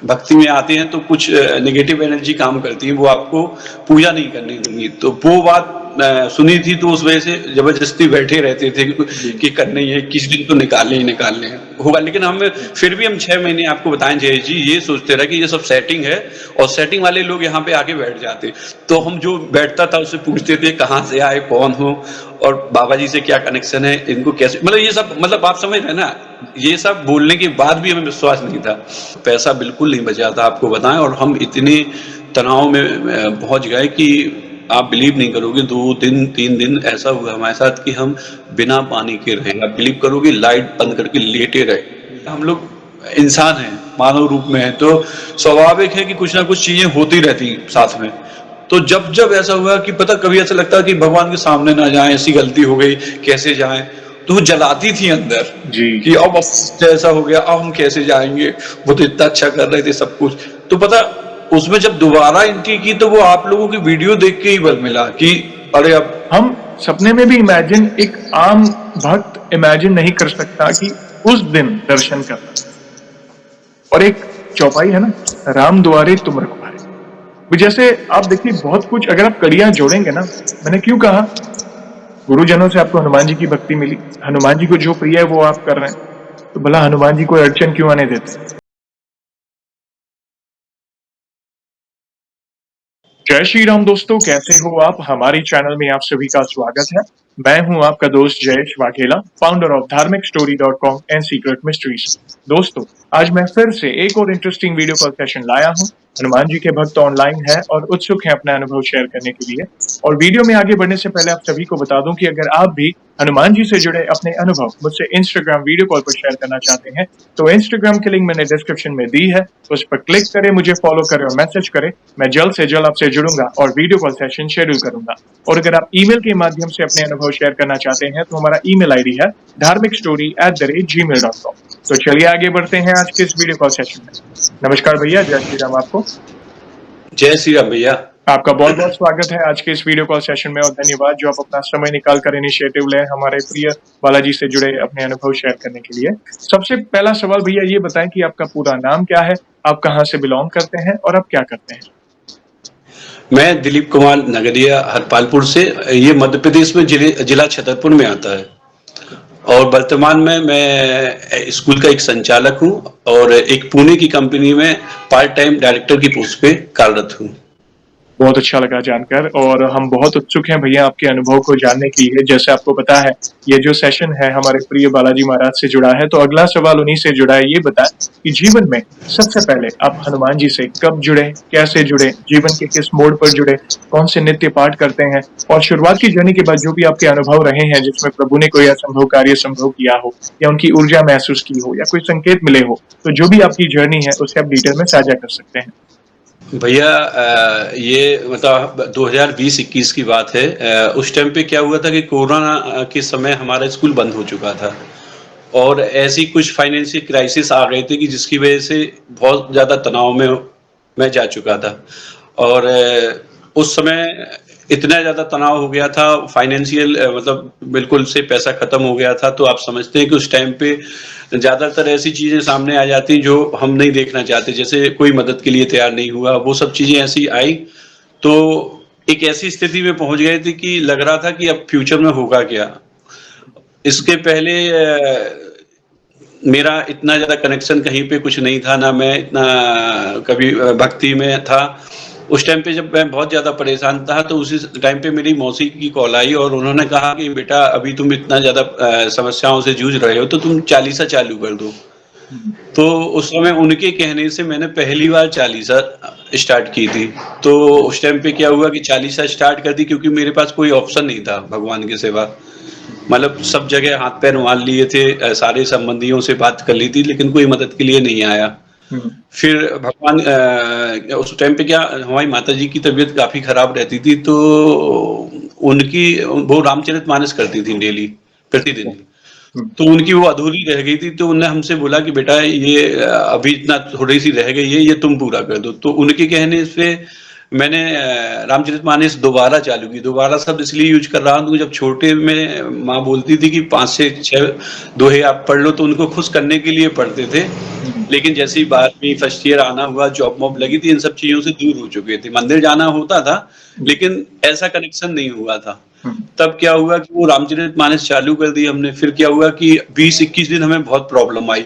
भक्ति में आते हैं तो कुछ नेगेटिव एनर्जी काम करती है, वो आपको पूजा नहीं करने देंगी। तो वो बात सुनी थी, तो उस वजह से जबरदस्ती बैठे रहते थे कि करना ही है, किस दिन तो निकालने ही निकालने होगा। लेकिन हम फिर भी हम 6 महीने आपको बताएं जय जी, ये सोचते रहे कि ये सब सेटिंग है, और सेटिंग वाले लोग यहाँ पे आके बैठ जाते। तो हम जो बैठता था उससे पूछते थे कहाँ से आए, कौन हो, और बाबा जी से क्या कनेक्शन है, इनको कैसे, मतलब ये सब, मतलब आप समझ रहे हैं ना, ये सब बोलने के बाद भी हमें विश्वास नहीं था। पैसा बिल्कुल नहीं बचा था आपको बताएं, और हम इतने तनाव में पहुंच गए कि आप बिलीव नहीं करोगे, 2 दिन 3 दिन ऐसा हुआ हमारे साथ कि हम बिना पानी के रहे। आप बिलीव करोगे, लाइट बंद करके लेटे रहे। हम लोग इंसान हैं, मानव रूप में हैं, तो स्वाभाविक है कि कुछ ना कुछ चीजें होती रहती साथ में। तो जब जब ऐसा हुआ कि पता, कभी ऐसा लगता कि भगवान के सामने ना जाएं, ऐसी गलती हो गई, कैसे जाएं, तो वो जलाती थी अंदर जी कि अब ऐसा हो गया, अब हम कैसे जाएंगे, वो तो इतना अच्छा कर रहे थे सब कुछ। तो पता, उसमें जब दोबारा एंट्री की तो वो आप लोगों की वीडियो देख के ही बल मिला कि अरे अब हम सपने में भी इमेजिन, एक आम भक्त इमेजिन नहीं कर सकता कि उस दिन दर्शन करना। और एक चौपाई है ना, राम द्वारे तुम रखवारे। जैसे आप देखिए, बहुत कुछ अगर आप कड़ियां जोड़ेंगे ना, मैंने क्यों कहा गुरुजनों से आपको हनुमान जी की भक्ति मिली, हनुमान जी को जो प्रिय है वो आप कर रहे हैं, तो भला हनुमान जी को अड़चन क्यों आने देते। जय श्री राम दोस्तों, कैसे हो आप। हमारे चैनल में आप सभी का स्वागत है। मैं हूं आपका दोस्त Jayesh Vaghela, founder of dharmicstory.com and secret mysteries. दोस्तों, आज मैं फिर से एक और इंटरेस्टिंग वीडियो कॉल सेशन लाया हूं। हनुमान जी के भक्त ऑनलाइन है और उत्सुक है अपना अनुभव शेयर करने के लिए। और वीडियो में आगे बढ़ने से पहले आप सभी को बता दूं कि अगर आप भी हनुमान जी से जुड़े अपने अनुभव मुझसे इंस्टाग्राम वीडियो कॉल पर शेयर करना चाहते हैं, तो इंस्टाग्राम की लिंक मैंने डिस्क्रिप्शन में दी है, उस पर क्लिक करें, मुझे फॉलो करें और मैसेज करें। मैं जल्द से जल्द आपसे जुड़ूंगा और वीडियो कॉल सेशन शेड्यूल करूंगा। और अगर आप ईमेल के माध्यम से अपने अनुभव शेयर करना चाहते हैं, तो हमारा ईमेल आईडी है dharmicstory@gmail.com। तो चलिए आगे बढ़ते हैं आज के इस वीडियो कॉल सेशन में। नमस्कार भैया, जय श्री राम आपको। जय श्री राम भैया। आपका बहुत बहुत स्वागत है आज के इस वीडियो कॉल सेशन में, और धन्यवाद जो आप अपना समय निकाल कर इनिशिएटिव लें हमारे प्रिय बालाजी से जुड़े अपने अनुभव शेयर करने के लिए। सबसे पहला सवाल भैया ये बताएं कि आपका पूरा नाम क्या है, आप कहाँ से बिलोंग करते हैं और आप क्या करते हैं। मैं दिलीप कुमार नगरिया, हरपालपुर से, ये मध्य प्रदेश में जिला छतरपुर में आता है। और वर्तमान में मैं स्कूल का एक संचालक हूँ, और एक पुणे की कंपनी में पार्ट टाइम डायरेक्टर की पोस्ट पे कार्यरत हूँ। बहुत अच्छा लगा जानकर, और हम बहुत उत्सुक हैं भैया आपके अनुभव को जानने के लिए। जैसे आपको पता है, ये जो सेशन है हमारे प्रिय बालाजी महाराज से जुड़ा है, तो अगला सवाल उन्हीं से जुड़ा है। ये बताएं कि जीवन में सबसे पहले आप हनुमान जी से कब जुड़े, कैसे जुड़े, जीवन के किस मोड़ पर जुड़े, कौन से नित्य पाठ करते हैं, और शुरुआत की जर्नी के बाद जो भी आपके अनुभव रहे हैं जिसमें प्रभु ने कोई असंभव कार्य संभव किया हो, या उनकी ऊर्जा महसूस की हो, या कोई संकेत मिले हो, तो जो भी आपकी जर्नी है उसे आप डिटेल में साझा कर सकते हैं। भैया ये मतलब 2020-21 की बात है। उस टाइम पे क्या हुआ था कि कोरोना के समय हमारा स्कूल बंद हो चुका था, और ऐसी कुछ फाइनेंशियल क्राइसिस आ गए थे कि जिसकी वजह से बहुत ज़्यादा तनाव में मैं जा चुका था। और उस समय इतना ज़्यादा तनाव हो गया था, फाइनेंशियल मतलब बिल्कुल से पैसा ख़त्म हो गया था। तो आप समझते हैं कि उस टाइम पे ज़्यादातर ऐसी चीज़ें सामने आ जाती जो हम नहीं देखना चाहते, जैसे कोई मदद के लिए तैयार नहीं हुआ, वो सब चीज़ें ऐसी आई। तो एक ऐसी स्थिति में पहुंच गए थे कि लग रहा था कि अब फ्यूचर में होगा क्या। इसके पहले मेरा इतना ज़्यादा कनेक्शन कहीं पे कुछ नहीं था, ना मैं इतना कभी भक्ति में था। उस टाइम पे जब मैं बहुत ज़्यादा परेशान था, तो उसी टाइम पे मेरी मौसी की कॉल आई, और उन्होंने कहा कि बेटा अभी तुम इतना ज़्यादा समस्याओं से जूझ रहे हो, तो तुम चालीसा चालू कर दो। तो उस समय उनके कहने से मैंने पहली बार चालीसा स्टार्ट की थी। तो उस टाइम पे क्या हुआ कि चालीसा स्टार्ट कर दी, क्योंकि मेरे पास कोई ऑप्शन नहीं था भगवान के सिवा। मतलब सब जगह हाथ पैर मार लिए थे, सारे संबंधियों से बात कर ली थी, लेकिन कोई मदद के लिए नहीं आया। फिर भगवान उस टाइम पे क्या, हमारी माता जी की तबीयत काफी खराब रहती थी, तो उनकी वो रामचरितमानस करती थी डेली, प्रतिदिन। तो उनकी वो अधूरी रह गई थी, तो उन्होंने हमसे बोला कि बेटा ये अभी इतना थोड़ी सी रह गई है, ये तुम पूरा कर दो। तो उनके कहने से मैंने रामचरितमानस दोबारा चालू की। दोबारा शब्द इसलिए यूज़ कर रहा हूँ, जब छोटे में माँ बोलती थी कि 5 से 6 दोहे आप पढ़ लो, तो उनको खुश करने के लिए पढ़ते थे। हुँ, लेकिन जैसे ही 12वीं फर्स्ट ईयर आना हुआ, जॉब-वॉब लगी थी, इन सब चीज़ों से दूर हो चुके थे। मंदिर जाना होता था, हुँ, लेकिन ऐसा कनेक्शन नहीं हुआ था। हुँ, तब क्या हुआ कि वो रामचरितमानस चालू कर दी हमने, फिर क्या हुआ कि 20-21 दिन हमें बहुत प्रॉब्लम आई।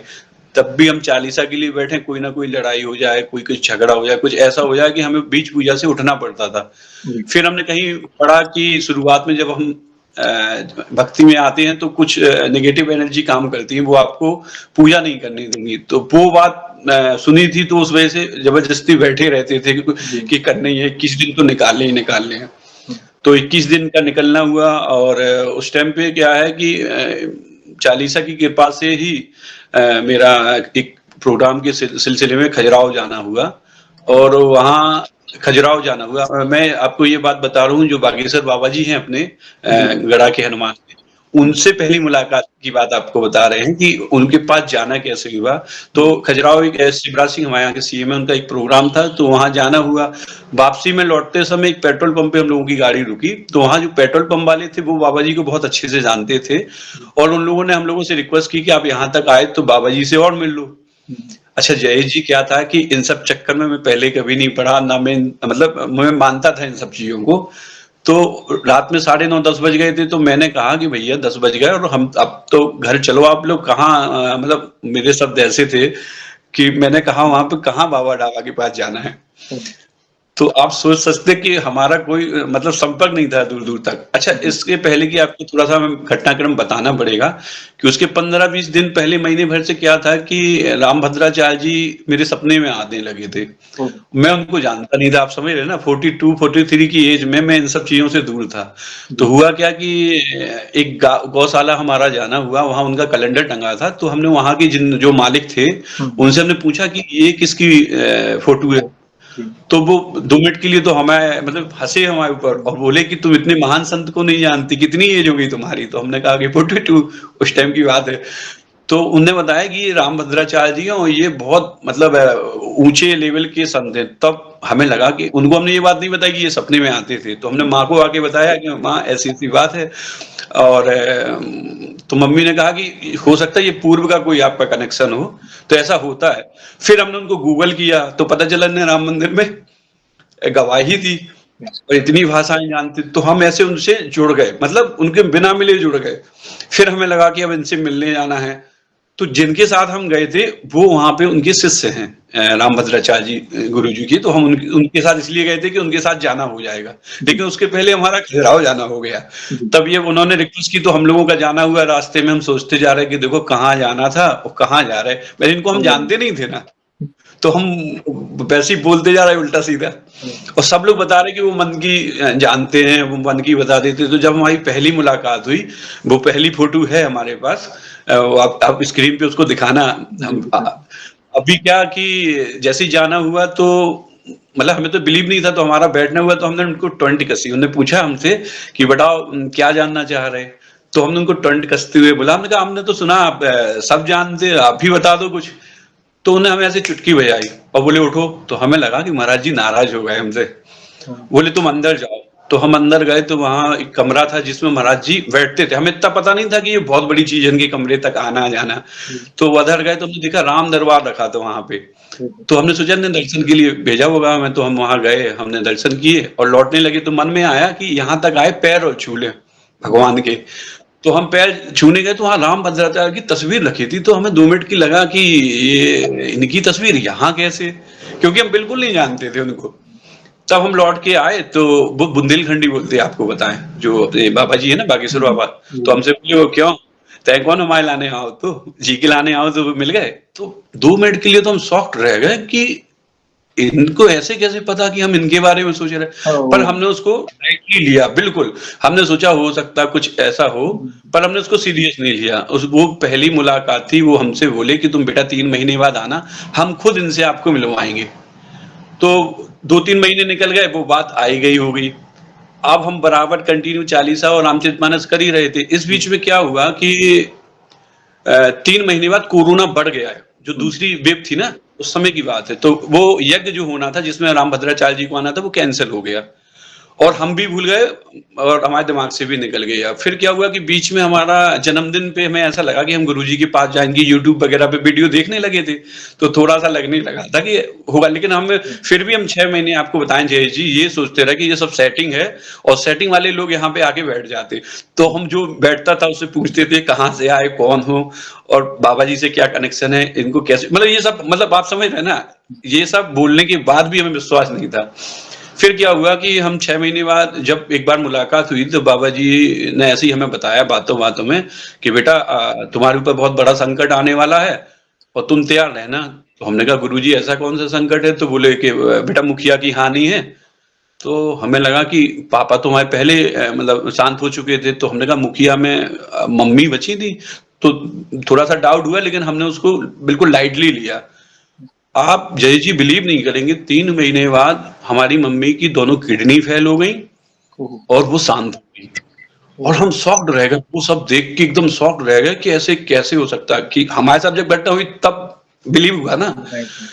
तब भी हम चालीसा के लिए बैठे, कोई ना कोई लड़ाई हो जाए, कोई कुछ झगड़ा हो जाए, कुछ ऐसा हो जाए कि हमें बीच पूजा से उठना पड़ता था। जी, फिर हमने कहीं पढ़ा कि शुरुआत में जब हम भक्ति में आते हैं तो कुछ नेगेटिव एनर्जी काम करती है, वो आपको पूजा नहीं करने देंगी। तो वो बात सुनी थी, तो उस वजह से ज़बरदस्ती बैठे रहते थे जी, कि करना ही है, 21 दिन तो निकालने ही निकालने हैं। हुँ, तो 21 दिन का निकलना हुआ, और उस टाइम पे क्या है कि चालीसा की कृपा से ही मेरा एक प्रोग्राम के सिलसिले में खजुराहो जाना हुआ, जी, और वहाँ खजुराहो जाना हुआ। मैं आपको ये बात बता रहा हूँ, जो बागेश्वर बाबा जी हैं अपने जी, गढ़ा के हनुमान जी, उनसे पहली मुलाकात की बात आपको बता रहे हैं कि उनके पास जाना कैसे हुआ। तो जी, खजुराहो एक शिवराज सिंह हमारे यहाँ के सीएम हैं, उनका एक प्रोग्राम था, तो वहाँ जाना हुआ। वापसी में लौटते समय एक पेट्रोल पंप पे हम लोगों की गाड़ी रुकी, तो वहाँ जो पेट्रोल पंप वाले थे, वो बाबा जी को बहुत अच्छे से जानते थे, जी, और उन लोगों ने हम लोगों से रिक्वेस्ट की कि आप यहाँ तक आए तो बाबा जी से और मिल लो। हुँ, अच्छा जयेश जी, क्या था कि इन सब चक्कर में मैं पहले कभी नहीं पढ़ा, ना मैं मतलब मैं मानता था इन सब चीज़ों को। तो रात में साढ़े 9 10 बज गए थे, तो मैंने कहा कि भैया 10 बज गए और हम अब तो घर चलो, आप लोग कहाँ मतलब मेरे शब्द ऐसे थे कि मैंने कहा वहाँ पे कहाँ बाबा ढाबा के पास जाना है। हुँ, तो आप सोच सकते कि हमारा कोई मतलब संपर्क नहीं था दूर-दूर तक। अच्छा, जी, इसके पहले कि आपको थोड़ा-सा हमें घटनाक्रम बताना पड़ेगा कि उसके 15-20 दिन पहले, महीने भर से क्या था कि रामभद्राचार्य जी मेरे सपने में आने लगे थे। ओह! मैं उनको जानता नहीं था, आप समझ रहे हैं ना, 42-43 की एज में मैं इन सब चीज़ों से दूर था। तो जी, हुआ क्या कि एक गौशाला हमारा जाना हुआ, वहाँ उनका कैलेंडर टंगा था, तो हमने वहाँ के जिन जो मालिक थे, हुँ, उनसे हमने पूछा कि ये किसकी फ़ोटो है? ओह! जी, तो वो 2 मिनट के लिए तो हमें मतलब हँसे हमारे ऊपर हुँ, और बोले कि तुम इतने महान संत को नहीं जानती, कितनी एज हो गई तुम्हारी? तो हमने कहा कि 42, उस टाइम की बात है। तो उन्होंने बताया कि ये रामभद्राचार्य जी हैं और ये बहुत मतलब ऊँचे लेवल के संत हैं। तब हमें लगा कि उनको हमने ये बात नहीं बताई कि ये सपने में आते थे। तो हमने जी, माँ को आके बताया कि माँ ऐसी-ऐसी बात है, और तो मम्मी ने कहा कि हो सकता है ये पूर्व का कोई आपका कनेक्शन हो, तो ऐसा होता है। फिर हमने उनको गूगल किया, तो पता चला इन्हें राम मंदिर में गवाही दी यस, और इतनी भाषाएँ जानते, तो हम ऐसे उनसे जुड़ गए, मतलब उनके बिना मिले जुड़ गए। फिर हमें लगा कि अब इनसे मिलने जाना है, तो जिनके साथ हम गए थे, वो वहाँ पे उनके शिष्य हैं, रामभद्राचार्य जी गुरुजी के, तो हम उनके उनके साथ इसलिए गए थे कि उनके साथ जाना हो जाएगा। जी, लेकिन उसके पहले हमारा खजुराहो जाना हो गया। जी, तब ये उन्होंने रिक्वेस्ट की, तो हम लोगों का जाना हुआ, रास्ते में हम सोचते जा रहे हैं कि देखो कहाँ जाना था और कहाँ जा रहे हैं। वैसे इनको हम ओह! जानते नहीं थे ना। तो हम वैसे ही बोलते जा रहे हैं उल्टा-सीधा, ओह! और सब लोग बता रहे हैं कि वो मन की जानते हैं, वो मन की बता देते हैं। तो जब हमारी पहली मुलाकात हुई, वो पहली फ़ोटो है हमारे पास, वो आप स्क्रीन पे उसको दिखाना। जी, हम दिखाएँ। अभी क्या कि जैसे ही जाना हुआ, तो मतलब हमें तो बिलीव नहीं था, तो हमारा बैठना हुआ, तो हमने उनको टोंट कसी। उन्होंने पूछा हमसे कि बताओ क्या जानना चाह रहे हैं? तो हमने उनको टोंट कसते हुए बोला, हमने कहा हमने तो सुना आप सब जानते हैं, आप भी बता दो कुछ। तो उन्होंने हमें ऐसे चुटकी बजाई और बोले उठो, तो हमें लगा कि महाराज जी नाराज हो गए हमसे। हाँ, बोले तुम अंदर जाओ। तो हम अंदर गए, तो वहाँ एक कमरा था जिसमें महाराज जी बैठते थे। हमें इतना पता नहीं था कि ये बहुत बड़ी चीज़ है इनके कमरे तक आना-जाना। जी, तो वो उधर गए, तो हमने देखा राम दरबार रखा था वहाँ पे। ओह! तो हमने सोचा इन्हें दर्शन के लिए भेजा होगा हमें, तो हम वहाँ गए, हमने दर्शन किए और लौटने लगे, तो मन में आया कि यहाँ तक आए पैर और छू लें ओह! भगवान के। तो हम पैर छूने गए, तो वहाँ रामभद्राचार्य की तस्वीर रखी थी, तो हमें 2 मिनट की लगा कि ये इनकी तस्वीर यहाँ कैसे? क्योंकि हम बिल्कुल नहीं जानते थे उनको। तब हम लौट के आए, तो वो बुंदेलखंडी बोलते हैं, आपको बताएँ, जो अपने बाबा जी हैं ना, बागेश्वर जी, बाबा, तो जी, हमसे बोले वो क्यों? तै कौन हमारे लाने आओ तो? जी के लाने आओ तो वो मिल गए। तो 2 मिनट के लिए तो हम शॉक्ड रह गए कि इनको ऐसे कैसे पता कि हम इनके बारे में सोच रहे हैं? पर ओह! हमने उसको लाइटली लिया, बिल्कुल। हमने सोचा हो सकता है कुछ ऐसा हो, हुँ, पर हमने उसको सीरियस नहीं लिया। उस वो पहली मुलाकात थी, वो हमसे बोले कि तुम बेटा 3 महीने बाद आना, हम खुद इनसे आपको मिलवाएँगे। तो 2-3 महीने निकल गए, वो बात आई गई हो गई। अब हम बराबर कंटिन्यू चालीसा और रामचरितमानस कर ही रहे थे। इस जी, बीच में क्या हुआ कि 3 महीने बाद कोरोना बढ़ गया है, जो हुँ, दूसरी वेव थी ना, उस समय की बात है। तो वो यज्ञ जो होना था जिसमें रामभद्राचार्य जी को आना था वो कैंसल हो गया। और हम भी भूल गए और हमारे दिमाग से भी निकल गया। फिर क्या हुआ कि बीच में हमारा जन्मदिन पे हमें ऐसा लगा कि हम गुरुजी के पास जाएँगे, यूट्यूब वगैरह पे वीडियो देखने लगे थे, तो थोड़ा-सा लगने लगा था कि होगा। लेकिन हम फिर भी हम 6 महीने आपको बताएँ जयेश जी, ये सोचते रहे कि ये सब सेटिंग है और सेटिंग वाले लोग यहाँ पे आके बैठ जाते। तो हम जो बैठता था उससे पूछते थे कहाँ से आए, कौन हो और बाबा जी से क्या कनेक्शन है, इनको कैसे मतलब ये सब मतलब आप समझ रहे हैं ना? ये सब बोलने के बाद भी हमें विश्वास नहीं था। फिर क्या हुआ कि हम 6 महीने बाद जब एक बार मुलाकात हुई तो बाबा जी ने ऐसे ही हमें बताया बातों-बातों में कि बेटा तुम्हारे ऊपर बहुत बड़ा संकट आने वाला है और तुम तैयार रहना। तो हमने कहा गुरुजी ऐसा कौन-सा संकट है? तो बोले कि बेटा मुखिया की हानि है। तो हमें लगा कि पापा तो हमारे पहले मतलब शांत हो चुके थे, तो हमने कहा मुखिया में मम्मी बची थी। तो थोड़ा-सा डाउट हुआ लेकिन हमने उसको बिल्कुल लाइटली लिया। आप जय जी बिलीव नहीं करेंगे 3 महीने बाद हमारी मम्मी की दोनों किडनी फेल हो गई ओह! और वो शांत हो गई। और ओह! हम शॉक्ड रह गए, वो सब देख के एकदम शॉक्ड रह गए कि ऐसे कैसे हो सकता है कि हमारे साथ जब घटना हुई तब बिलीव हुआ ना। एग्ज़ैक्टली।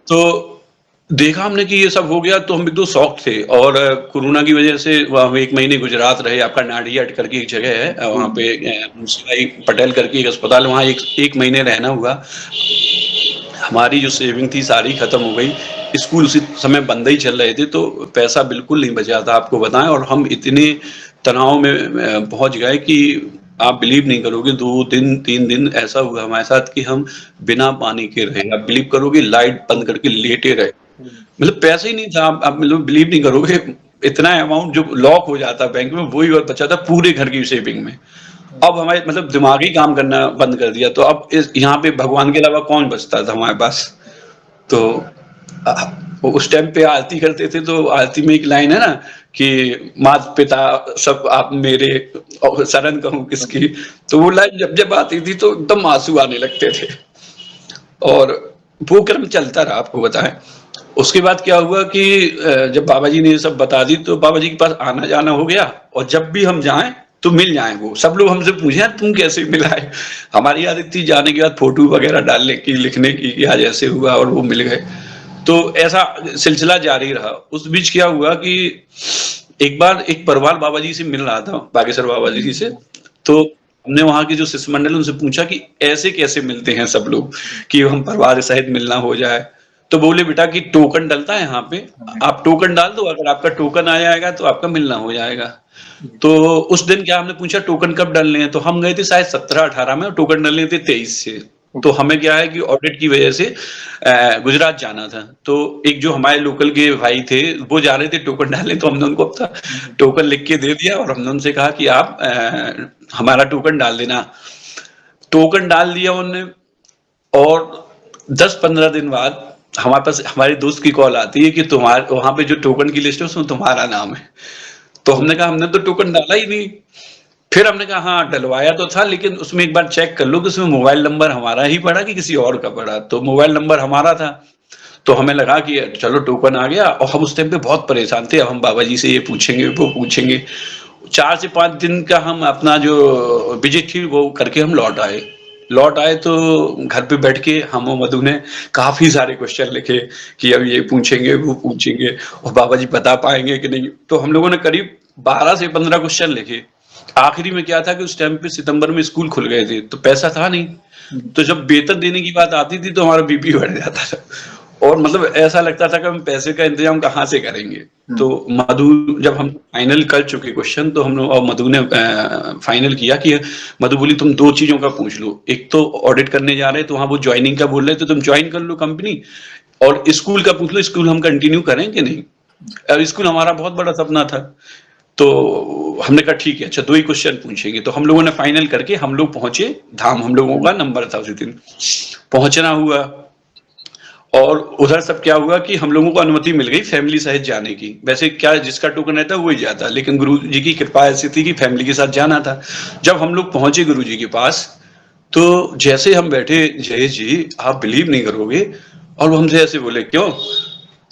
तो देखा हमने कि ये सब हो गया तो हम एकदम शॉक थे और कोरोना की वजह से हम 1 महीने गुजरात रहे। आपका नाडियाड करके एक जगह है जी, वहाँ पे मुंशीभाई पटेल करके एक अस्पताल है, वहाँ 1 महीने रहना हुआ। हमारी जो सेविंग थी सारी खत्म हो गई। स्कूल उसी समय बंद ही चल रहे थे तो पैसा बिल्कुल नहीं बचा था आपको बताएँ और हम इतने तनाव में पहुँच गए कि आप बिलीव नहीं करोगे 2 दिन 3 दिन ऐसा हुआ हमारे साथ कि हम बिना पानी के रहे। आप बिलीव करोगे लाइट बंद ओह! करके लेटे रहे। ओह! मतलब पैसा ही नहीं था आप मतलब बिलीव नहीं करोगे इतना अमाउंट जो लॉक हो जाता बैंक में वही और बचा था पूरे घर की सेविंग में। अब हमारे मतलब दिमाग ही काम करना बंद कर दिया तो अब इस यहाँ पे भगवान के अलावा कौन बचता था हमारे पास। तो वो उस टाइम पे आरती करते थे तो आरती में एक लाइन है ना कि माता-पिता सब आप मेरे और शरण कहूँ किसकी। तो वो लाइन जब-जब आती थी तो एकदम आँसू आने लगते थे। और वो क्रम चलता रहा आपको बताएँ। उसके बाद क्या हुआ कि जब बाबा जी ने ये सब बता दी तो बाबा जी के पास आना-जाना हो गया और जब भी हम जाएँ तो मिल जाएँ वो। सब लोग हमसे पूछे यार तुम कैसे मिल आए? हमारी आदत थी जाने के बाद फ़ोटो वगैरह डालने की, लिखने की कि आज ऐसे हुआ और वो मिल गए। तो ऐसा सिलसिला जारी रहा। उस बीच क्या हुआ कि एक बार एक परिवार बाबा जी से मिल रहा था, बागेश्वर बाबा जी से। तो हमने वहाँ के जो शिष्टमंडल है उनसे पूछा कि ऐसे कैसे मिलते हैं सब लोग कि हम परिवार सहित मिलना हो जाए। तो बोले बेटा कि टोकन डलता है यहाँ पे, आप टोकन डाल दो अगर आपका टोकन आ जाएगा तो आपका मिलना हो जाएगा। तो उस दिन क्या हमने पूछा टोकन कब डालने हैं? तो हम गए थे शायद 17-18 में और टोकन डालने थे 23 से। तो हमें क्या है कि ऑडिट की वजह से गुजरात जाना था। तो एक जो हमारे लोकल के भाई थे, वो जा रहे थे टोकन डालने तो हमने उनको अपना टोकन लिख के दे दिया और हमने उनसे कहा कि आप हमारा टोकन डाल देना। टोकन डाल दिया उन्होंने और 10-15 दिन बाद हमारे पास हमारे दोस्त की कॉल आती है कि तुम्हारे वहाँ पे जो टोकन की लिस्ट है उसमें तुम्हारा नाम है। तो हमने कहा हमने तो टोकन डाला ही नहीं। फिर हमने कहा हाँ, डलवाया तो था लेकिन उसमें एक बार चेक कर लो कि उसमें मोबाइल नंबर हमारा ही पड़ा कि किसी और का पड़ा। तो मोबाइल नंबर हमारा था। तो हमें लगा कि चलो टोकन आ गया और हम उस टाइम पे बहुत परेशान थे। अब हम बाबा जी से ये पूछेंगे, वो पूछेंगे। 4 से 5 दिन का हम अपना जो विज़िट थी वो करके हम लौट आए। लौट आए तो घर पे बैठ के हम और मधु ने काफ़ी सारे क्वेश्चन लिखे कि अब ये पूछेंगे, वो पूछेंगे और बाबा जी बता पाएँगे कि नहीं। तो हम लोगों ने करीब 12 से 15 क्वेश्चन लिखे। आखिरी में क्या था कि उस टाइम पे सितंबर में स्कूल खुल गए थे, तो पैसा था नहीं। तो जब वेतन देने की बात आती थी तो हमारा बीपी बढ़ जाता था और मतलब ऐसा लगता था कि हम पैसे का इंतज़ाम कहाँ से करेंगे। तो मधु जब हम फाइनल कर चुके क्वेश्चन तो हम लोग और मधु ने फाइनल किया कि मधु बोली तुम 2 चीज़ों का पूछ लो। एक तो ऑडिट करने जा रहे हैं तो वहाँ वो जॉइनिंग का बोल रहे थे, तुम जॉइन कर लो कंपनी और स्कूल का पूछ लो स्कूल हम कंटिन्यू करें कि नहीं? अब स्कूल हमारा बहुत बड़ा सपना था। तो हमने कहा ठीक है, अच्छा 2 ही क्वेश्चन पूछेंगे। तो हम लोगों ने फाइनल करके हम लोग पहुँचे धाम, हम लोगों का नंबर था उसी दिन। पहुँचना हुआ और उधर सब क्या हुआ कि हम लोगों को अनुमति मिल गई फैमिली सहित जाने की। वैसे क्या जिसका टोकन रहता है वही जाता, लेकिन गुरुजी की कृपा ऐसी थी कि फैमिली के साथ जाना था। जब हम लोग पहुँचे गुरुजी के पास, तो जैसे हम बैठे जयेश जी, आप बिलीव नहीं करोगे और वो हमसे ऐसे बोले, "क्यों?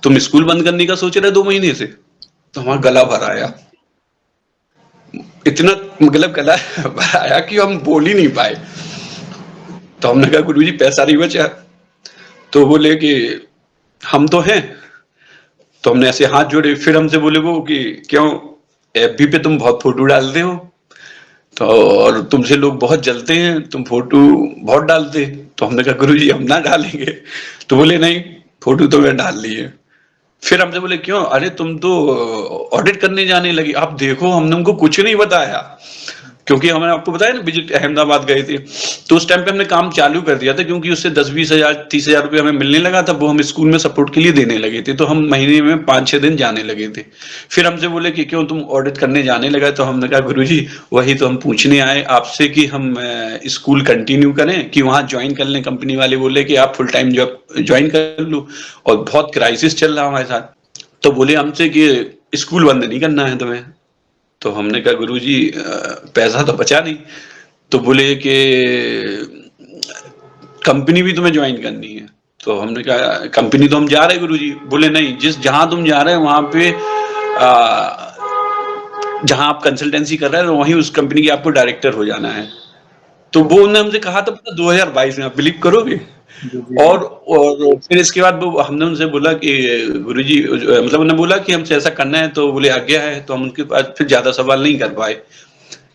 तुम स्कूल बंद करने का सोच रहे 2 महीने से?" तो हमारा गला भर आया। इतना मतलब गला भर आया कि हम बोल ही नहीं पाए। तो हमने कहा गुरुजी पैसा नहीं बचा। तो बोले कि हम तो हैं। तो हमने ऐसे हाथ जोड़े, फिर हमसे बोले वो कि क्यों एफबी पे तुम बहुत फोटो डालते हो, तो और तुमसे लोग बहुत जलते हैं, तुम फोटो बहुत डालते। तो हमने कहा गुरुजी हम ना डालेंगे। तो बोले नहीं, फोटो तो मैं डाल ली है। फिर हमसे बोले क्यों, अरे तुम तो ऑडिट करने जाने लगी, आप देखो हमने उनको कुछ नहीं बताया, क्योंकि हमने आपको बताया ना विजिट अहमदाबाद गए थे, तो उस टाइम पे हमने काम चालू कर दिया था, क्योंकि उससे 10-20 हजार 30 हजार रुपये हमें मिलने लगा था, वो हम स्कूल में सपोर्ट के लिए देने लगे थे, तो हम महीने में 5-6 दिन जाने लगे थे। फिर हमसे बोले कि क्यों तुम ऑडिट करने जाने लगा, तो हमने कहा गुरुजी वही तो हम पूछने आए आपसे कि हम स्कूल कंटिन्यू करें कि वहां ज्वाइन कर लें। कंपनी वाले बोले कि आप फुल टाइम जॉब ज्वाइन कर लो, और बहुत क्राइसिस चल रहा हमारे साथ। तो बोले हमसे कि स्कूल बंद नहीं करना है तुम्हें। तो हमने कहा गुरुजी पैसा तो बचा नहीं। तो बोले कि कंपनी भी तुम्हें ज्वाइन करनी है। तो हमने कहा कंपनी तो हम जा रहे हैं गुरुजी। बोले नहीं, जहां तुम जा रहे हो वहां पे जहां आप कंसल्टेंसी कर रहे हो वहीं उस कंपनी के आपको डायरेक्टर हो जाना है। तो वो उन्होंने हमसे कहा था 2022 में, आप बिलीव करोगे? जी, जी, और फिर इसके बाद वो हमने उनसे बोला कि गुरुजी मतलब उन्होंने बोला कि हमसे ऐसा करना है, तो बोले आज्ञा है। तो हम उनके पास फिर ज्यादा सवाल नहीं कर पाए,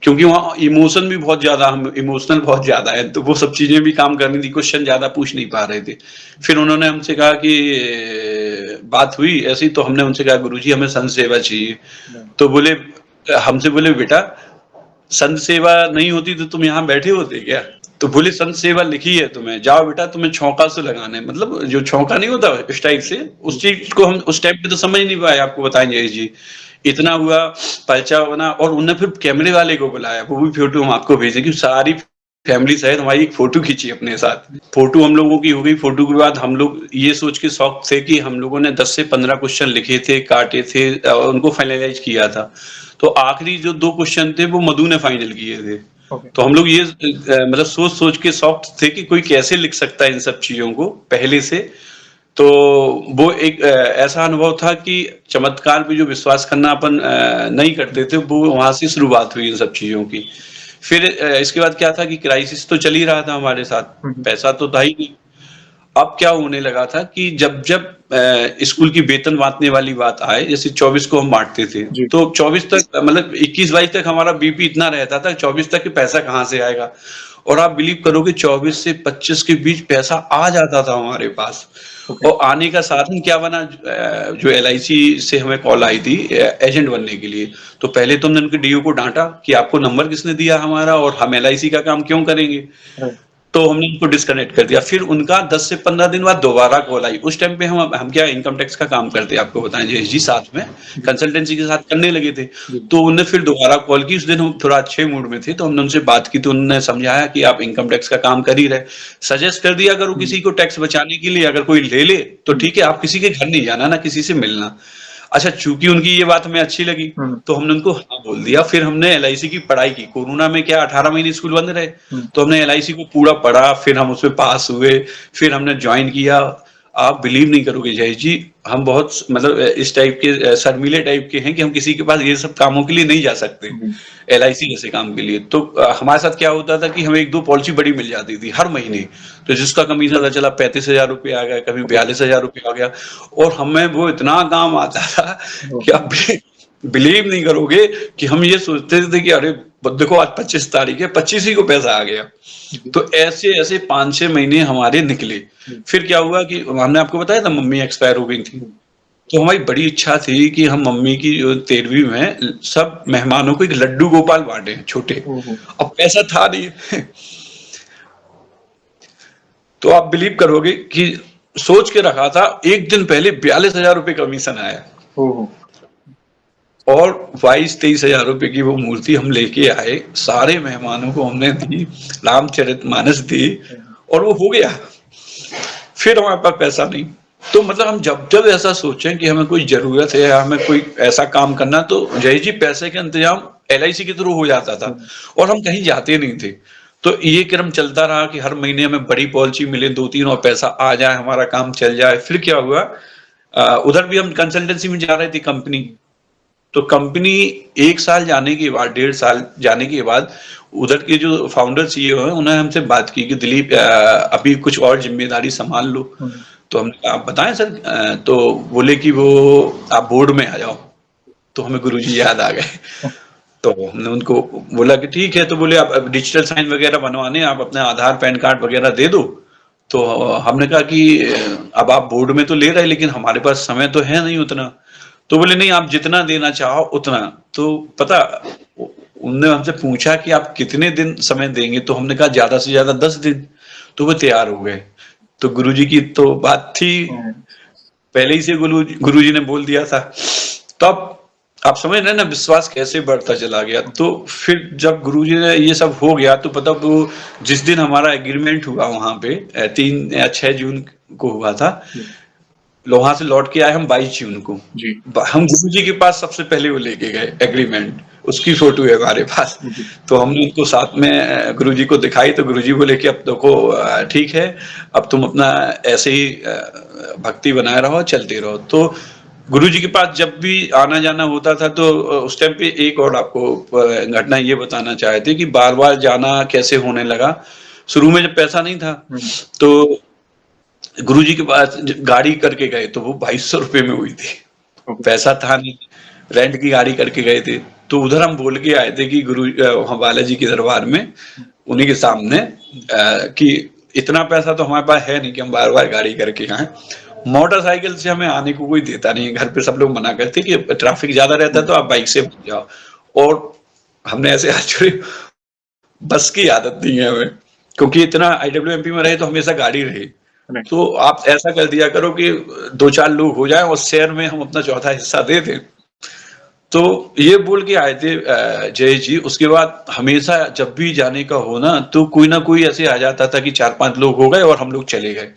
क्योंकि वहाँ इमोशन भी बहुत ज्यादा, हम इमोशनल बहुत ज्यादा है, तो वो सब चीजें भी काम करनी थी, क्वेश्चन ज्यादा पूछ नहीं पा रहे थे। फिर उन्होंने हमसे कहा कि बात हुई ऐसी, तो हमने उनसे कहा गुरुजी हमें संत सेवा चाहिए। तो बोले हमसे बोले बेटा संत सेवा नहीं होती तो तुम यहाँ बैठे होते क्या? तो बोले संत सेवा लिखी है तुम्हें, जाओ बेटा तुम्हें छौंका से लगाना है, मतलब जो छौंका नहीं होता इस टाइप से, उस चीज को हम उस टाइप पे तो समझ नहीं पाए, आपको बताएंगे जी। इतना हुआ, पर्चा बना, और उन्होंने फिर कैमरे वाले को बुलाया, वो भी फोटो हम आपको भेजे कि सारी फैमिली सहित हमारी एक फोटो खींची अपने साथ। फोटो हम लोगों की हो गई। फोटो के बाद हम लोग ये सोच के शौक थे कि हम लोगों ने 10 से 15 क्वेश्चन लिखे थे, काटे थे और उनको फाइनलाइज किया था। तो आखिरी जो 2 क्वेश्चन थे वो मधु ने फाइनल किए थे। तो हम लोग ये मतलब सोच सोच के शौक थे कि कोई कैसे लिख सकता है इन सब चीजों को पहले से। तो वो एक ऐसा अनुभव था कि चमत्कार पे जो विश्वास करना अपन नहीं करते थे, वो वहां से शुरुआत हुई इन सब चीजों की। फिर इसके बाद क्या था कि क्राइसिस तो चल ही रहा था हमारे साथ, पैसा तो था ही नहीं। अब क्या होने लगा था कि जब जब स्कूल की वेतन बांटने वाली बात आए, जैसे 24 को हम बांटते थे, तो 24 तक मतलब 21-22 तक हमारा बीपी इतना रहता था, 24 तक कि पैसा कहाँ से आएगा। और आप बिलीव करोगे 24 से 25 के बीच पैसा आ जाता था हमारे पास। और आने का साधन क्या बना, जो एलआईसी से हमें कॉल आई थी एजेंट बनने के लिए। तो पहले तो हमने उनके डीओ को डांटा कि आपको नंबर किसने दिया हमारा, और हम एलआईसी का काम क्यों करेंगे। तो हमने उनको डिस्कनेक्ट कर दिया। फिर उनका 10 से 15 दिन बाद दोबारा कॉल आई। उस टाइम पे हम क्या इनकम टैक्स का काम करते हैं, आपको बताएं जी, साथ में कंसल्टेंसी के साथ करने लगे थे। तो उन्होंने फिर दोबारा कॉल की। उस दिन हम थोड़ा अच्छे मूड में थे, तो हमने उनसे बात की, तो उन्होंने समझाया कि आप इनकम टैक्स का काम कर ही रहे, सजेस्ट कर दिया करो किसी को टैक्स बचाने के लिए, अगर कोई ले ले तो ठीक है, आप किसी के घर नहीं जाना, ना किसी से मिलना। अच्छा, चूंकि उनकी ये बात हमें अच्छी लगी, तो हमने उनको हाँ बोल दिया। फिर हमने एलआईसी की पढ़ाई की। कोरोना में क्या 18 महीने स्कूल बंद रहे, तो हमने एलआईसी को पूरा पढ़ा, फिर हम उसमें पास हुए, फिर हमने ज्वाइन किया। आप बिलीव नहीं करोगे जय जी, हम बहुत मतलब इस टाइप के शर्मीले टाइप के हैं कि हम किसी के पास ये सब कामों के लिए नहीं जा सकते, एलआईसी जैसे काम के लिए। तो हमारे साथ क्या होता था कि हमें 1-2 पॉलिसी बड़ी मिल जाती थी हर महीने। तो जिसका कमीशन पता चला 35,000 रुपये आ गया, कभी 42,000 रुपये आ गया, और हमें वो इतना काम आता था कि आप बिलीव नहीं करोगे कि हम ये सोचते थे कि अरे देखो आज 25 तारीख है, 25 ही को पैसा आ गया। तो ऐसे ऐसे 5-6 महीने हमारे निकले। फिर क्या हुआ कि हमने आपको बताया था मम्मी एक्सपायर हो गई थी, तो हमारी बड़ी इच्छा थी कि हम मम्मी की 13वीं में सब मेहमानों को एक लड्डू गोपाल बांटे छोटे। अब पैसा था नहीं। तो आप बिलीव करोगे कि सोच के रखा था, एक दिन पहले 42,000 रुपये कमीशन आया, और 22-23 हजार रुपए की वो मूर्ति हम लेके आए, सारे मेहमानों को हमने दी, रामचरितमानस दी, और वो हो गया। फिर हमारे पास पैसा नहीं। तो मतलब हम जब जब ऐसा सोचें कि हमें कोई जरूरत है, हमें कोई ऐसा काम करना, तो जय जी पैसे का इंतजाम एलआईसी के थ्रू हो जाता था, और हम कहीं जाते नहीं थे। तो ये क्रम चलता रहा कि हर महीने हमें बड़ी पॉलिसी मिले 2-3 और पैसा आ जाए, हमारा काम चल जाए। फिर क्या हुआ, उधर भी हम कंसल्टेंसी में जा रहे थे कंपनी। तो कंपनी 1 साल जाने के बाद, 1.5 साल जाने के बाद, उधर के जो फाउंडर सीईओ हैं उन्होंने हमसे बात की कि दिलीप अभी कुछ और जिम्मेदारी संभाल लो। तो हमने कहा आप बताएं सर, तो बोले कि वो आप बोर्ड में आ जाओ। तो हमें गुरुजी याद आ गए। तो हमने उनको बोला कि ठीक है, तो बोले आप अब डिजिटल साइन वगैरह बनवाने हैं, आप अपना आधार पैन कार्ड वगैरह दे दो। तो हमने कहा कि अब आप बोर्ड में तो ले रहे हैं लेकिन हमारे पास समय तो है नहीं उतना। तो बोले नहीं, आप जितना देना चाहो उतना। तो पता, उनने हमसे पूछा कि आप कितने दिन समय देंगे, तो हमने कहा ज्यादा से ज्यादा 10 दिन। तो वो तैयार हो गए। तो गुरुजी की तो बात थी, पहले ही से गुरुजी ने बोल दिया था। तब आप समझ रहे हैं ना विश्वास कैसे बढ़ता चला गया। तो फिर जब गुरुजी ने ये सब हो गया तो पता, वो जिस दिन हमारा एग्रीमेंट हुआ वहां पे 3 या 6 जून को हुआ था। वहां से लौट के आए हम 22 जून को। जी। हम गुरुजी के पास सबसे पहले वो लेके गए एग्रीमेंट, उसकी फोटो है हमारे पास। तो हमने उनको साथ में गुरुजी को दिखाई, तो गुरुजी बोले कि अब देखो ठीक है, अब तुम अपना ऐसे ही भक्ति बनाए रहो, चलते रहो। तो गुरुजी के पास जब भी आना जाना होता था तो उस टाइम पे एक और आपको घटना ये बताना चाहते कि बार बार जाना कैसे होने लगा। शुरू में जब पैसा नहीं था तो गुरुजी के पास गाड़ी करके गए, तो वो 2200 रुपए में हुई थी। पैसा था नहीं, रेंट की गाड़ी करके गए थे। तो उधर हम बोल के आए थे कि वहाँ बालाजी के दरबार में उन्हीं के सामने कि इतना पैसा तो हमारे पास है नहीं कि हम बार बार गाड़ी करके आए। मोटरसाइकिल से हमें आने को कोई देता नहीं है, घर पे सब लोग मना करते कि ट्रैफिक ज्यादा रहता है तो आप बाइक से जाओ। और हमने ऐसे एक्चुअली बस की आदत नहीं है हमें, क्योंकि इतना आईडब्ल्यूएमपी में रहे तो हमेशा गाड़ी रही। तो आप ऐसा कर दिया करो कि 2-4 लोग हो जाएं और शेयर में हम अपना चौथा हिस्सा दे दें। तो ये बोल के आए थे जय जी। उसके बाद हमेशा जब भी जाने का हो ना, तो कोई ना कोई ऐसे आ जाता था कि 4-5 लोग हो गए और हम लोग चले गए।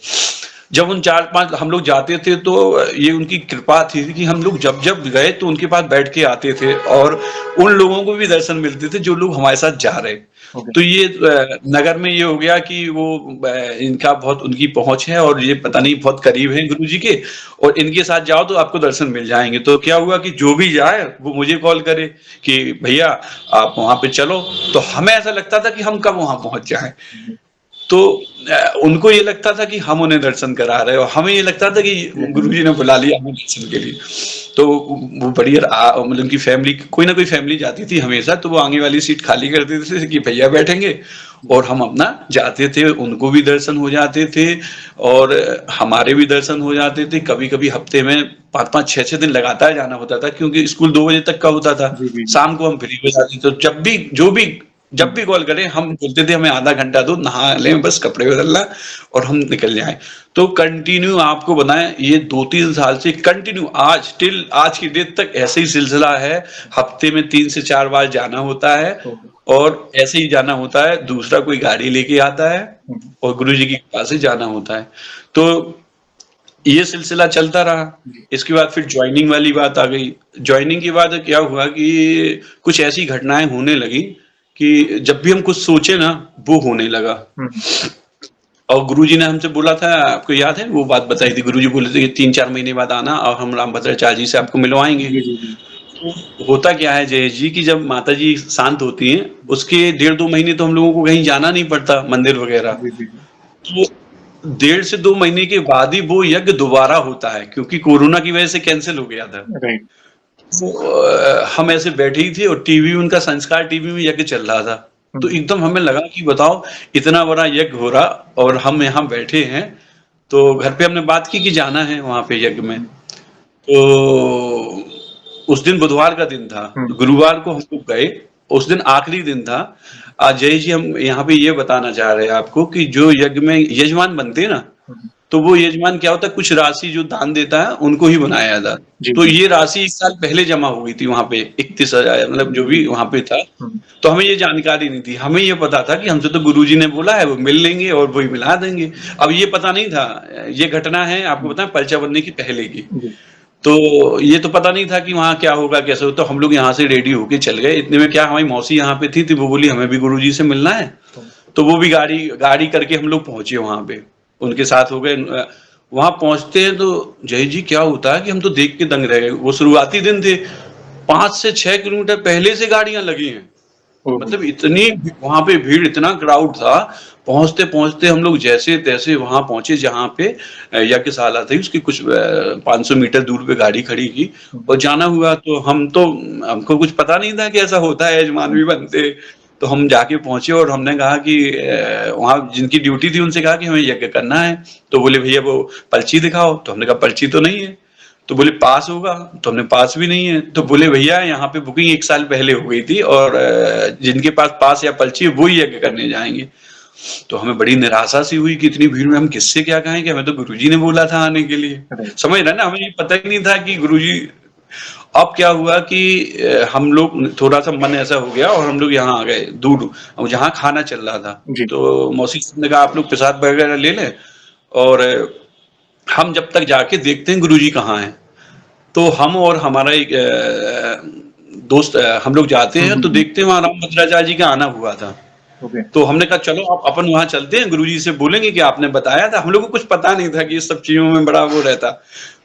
जब उन 4-5 हम लोग जाते थे तो ये उनकी कृपा थी कि हम लोग जब जब गए तो उनके पास बैठ के आते थे और उन लोगों को भी दर्शन मिलते थे जो लोग हमारे साथ जा रहे। तो ये नगर में ये हो गया कि वो इनका बहुत उनकी पहुंच है और ये पता नहीं बहुत करीब है गुरु जी के, और इनके साथ जाओ तो आपको दर्शन मिल जाएंगे। तो क्या हुआ कि जो भी जाए वो मुझे कॉल करे कि भैया आप वहां पे चलो। तो हमें ऐसा लगता था कि हम कब वहां पहुंच जाएं। तो उनको ये लगता था कि हम उन्हें दर्शन करा रहे हैं और हमें ये लगता था कि गुरुजी ने बुला लिया हमें दर्शन के लिए। तो वो बढ़िया मतलब उनकी फैमिली, कोई ना कोई फैमिली जाती थी हमेशा, तो वो आगे वाली सीट खाली कर देते थे कि भैया बैठेंगे और हम अपना जाते थे, उनको भी दर्शन हो जाते थे और हमारे भी दर्शन हो जाते थे। कभी कभी हफ्ते में 5-5 6-6 दिन लगातार जाना होता था, क्योंकि स्कूल 2 बजे तक का होता था। शाम को हम फ्री हो जाते थे। तो जब भी कॉल करें हम बोलते थे हमें आधा घंटा दो, नहा लें बस, कपड़े बदलना और हम निकल जाएं। तो कंटिन्यू आपको बताएं, ये 2-3 साल से कंटिन्यू आज टिल आज की डेट तक ऐसे ही सिलसिला है। हफ्ते में 3 से 4 बार जाना होता है और ऐसे ही जाना होता है। दूसरा कोई गाड़ी लेके आता है और गुरु जी की कृपा से जाना होता है। तो ये सिलसिला चलता रहा। इसके बाद फिर ज्वाइनिंग वाली बात आ गई। ज्वाइनिंग के बाद क्या हुआ कि कुछ ऐसी घटनाएं होने लगी कि जब भी हम कुछ सोचे ना वो होने लगा। और गुरुजी ने हमसे बोला था, आपको याद है वो बात बताई थी, गुरुजी बोले थे कि 3-4 महीने बाद आना और हम रामभद्राचार्य जी से आपको मिलवाएंगे। तो होता क्या है जयेश जी कि जब माता जी शांत होती हैं उसके 1.5-2 महीने तो हम लोगों को कहीं जाना नहीं पड़ता, मंदिर वगैरह। तो 1.5 से 2 महीने के बाद ही वो यज्ञ दोबारा होता है, क्योंकि कोरोना की वजह से कैंसिल हो गया था। तो हम ऐसे बैठे ही थे और टीवी, उनका संस्कार टीवी में यज्ञ चल रहा था। तो एकदम हमें लगा कि बताओ इतना बड़ा यज्ञ हो रहा और हम यहाँ बैठे हैं। तो घर पे हमने बात की कि जाना है वहां पे यज्ञ में। तो उस दिन बुधवार का दिन था, गुरुवार को हम लोग गए। उस दिन आखिरी दिन था। आज जय जी हम यहाँ पे ये बताना चाह रहे हैं आपको कि जो यज्ञ में यजमान बनते हैं ना, तो वो यजमान क्या होता है, कुछ राशि जो दान देता है उनको ही बनाया जाता है। तो ये राशि 1 साल पहले जमा हो गई थी वहां पे 31,000, मतलब जो भी वहां पे था। तो हमें ये जानकारी नहीं थी। हमें ये पता था कि हमसे तो गुरुजी ने बोला है वो मिल लेंगे और वही मिला देंगे। अब ये पता नहीं था, ये घटना है आपको बताएं पर्चा बनने की पहले की। तो ये तो पता नहीं था कि वहां क्या होगा कैसे होगा। तो हम लोग यहाँ से रेडी होके चल गए। इतने में क्या हमारी मौसी यहाँ पे थी, वो बोली हमें भी गुरुजी से मिलना है। तो वो भी गाड़ी करके हम लोग पहुंचे वहां पे, उनके साथ हो गए। वहां पहुंचते हैं तो जय जी क्या होता है कि हम तो देख के दंग रह गए। वो शुरुआती दिन थे, 5 से 6 किलोमीटर पहले से गाड़ियां लगी हैं ओहो! मतलब इतनी वहाँ पे भीड़, इतना क्राउड था, पहुँचते-पहुँचते हम लोग जैसे-तैसे वहाँ पहुँचे जहाँ पे यज्ञशाला थी, उसकी कुछ 500 मीटर दूर पे गाड़ी खड़ी की हुँ, और जाना हुआ तो हमको कुछ पता नहीं था कि ऐसा होता है, यजमान भी बनते। तो हम जाके पहुँचे और हमने कहा कि वहाँ जिनकी ड्यूटी थी उनसे कहा कि हमें यज्ञ करना है। तो बोले भैया वो पर्ची दिखाओ, तो हमने कहा पर्ची तो नहीं है। तो बोले पास होगा, तो हमने पास भी नहीं है। तो बोले भैया यहाँ पे बुकिंग 1 साल पहले हो गई थी और जिनके पास पास या पर्ची है वो ही यज्ञ करने जाएँगे। तो हमें बड़ी निराशा सी हुई कि इतनी भीड़ में हम किससे क्या कहें कि हमें तो गुरुजी ने बोला था आने के लिए। राइट, समझ रहे हैं ना? हमें ये पता ही नहीं था कि गुरुजी अब क्या हुआ कि हम लोग थोड़ा-सा मन ऐसा हो गया और हम लोग यहाँ आ गए दूर और जहाँ खाना चल रहा था। जी, तो मौसी ने कहा आप लोग प्रसाद वगैरह ले लें और हम जब तक जाके देखते हैं गुरुजी कहाँ हैं। तो हम और हमारा एक दोस्त हम लोग जाते हुँ, हैं हुँ, तो हुँ, देखते हैं वहाँ रामभद्राचार्य जी का आना हुआ था। ओके, तो हमने कहा चलो अब अपन वहाँ चलते हैं, गुरुजी से बोलेंगे कि आपने बताया था। हम लोगों को कुछ पता नहीं था कि इस सब चीज़ों में बड़ा वो रहता।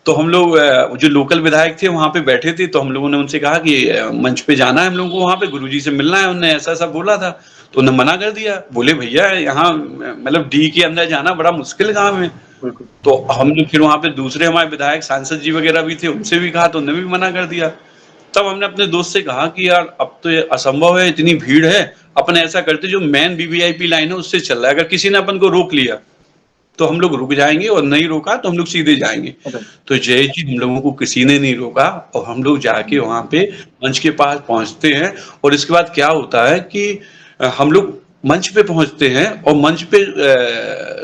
तो हम लोग जो लोकल विधायक थे वहाँ पे बैठे थे, तो हम लोगों ने उनसे कहा कि मंच पे जाना है हम लोगों को वहाँ पे गुरुजी से मिलना है। उन्होंने ऐसा-ऐसा बोला था, तो उन्होंने मना कर दिया। बोले भैया यहाँ मतलब डी के अंदर जाना बड़ा मुश्किल काम है। बिल्कुल, तो हम लोग फिर वहाँ पे दूसरे हमारे विधायक सांसद जी वगैरह भी थे, उनसे भी कहा तो उन्होंने भी मना कर दिया। तब हमने अपने दोस्त से कहा कि यार अब तो ये असंभव है, इतनी भीड़ है, अपन ऐसा करते जो मेन वीवीआईपी लाइन है उससे चल रहा है। अगर किसी ने अपन को रोक लिया, तो हम लोग रुक जाएँगे और नहीं रोका तो हम लोग सीधे जाएँगे। राइट, तो जय जी हम लोगों को किसी ने नहीं रोका और हम लोग जाके वहाँ पे मंच के पास पहुँचते हैं और इसके बाद क्या होता है कि हम लोग मंच पे पहुँचते हैं और मंच पे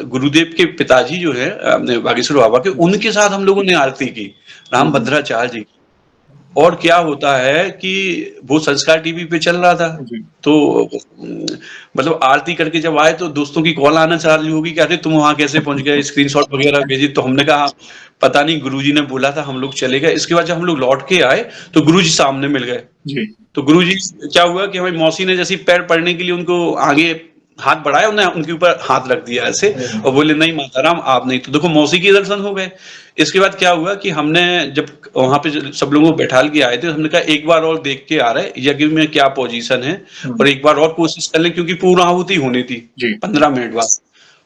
गुरुदेव के पिताजी जो हैं अपने बागेश्वर बाबा के, उनके साथ हम लोगों ने आरती की, हुँ, हुँ, रामभद्राचार्य जी। और क्या होता है कि वो संस्कार टीवी पे चल रहा था। जी, तो मतलब आरती करके जब आए तो दोस्तों की कॉल आना चालू हो गई कि अरे तुम वहाँ कैसे पहुँच गए? स्क्रीनशॉट वगैरह भेजी। तो हमने कहा पता नहीं गुरुजी ने बोला था हम लोग चले गए। इसके बाद जब हम लोग लौट के आए तो गुरुजी सामने मिल गए। जी, तो गुरुजी क्या हुआ कि हमारी मौसी ने जैसे ही पैर पड़ने के लिए उनको आगे हाथ बढ़ाया, उन्होंने उनके ऊपर हाथ रख दिया ऐसे अरे वाह! और बोले नहीं माताराम आप नहीं। तो देखो मौसी के दर्शन हो गए। इसके बाद क्या हुआ कि हमने जब वहाँ पे सब लोगों को बैठाल के आए थे, हमने कहा एक बार और देख के आ रहे हैं यज्ञ में क्या पोजीशन है हुँ, और एक बार और कोशिश कर लें क्योंकि पूर्णाहुति होनी थी जी, 15 मिनट बाद।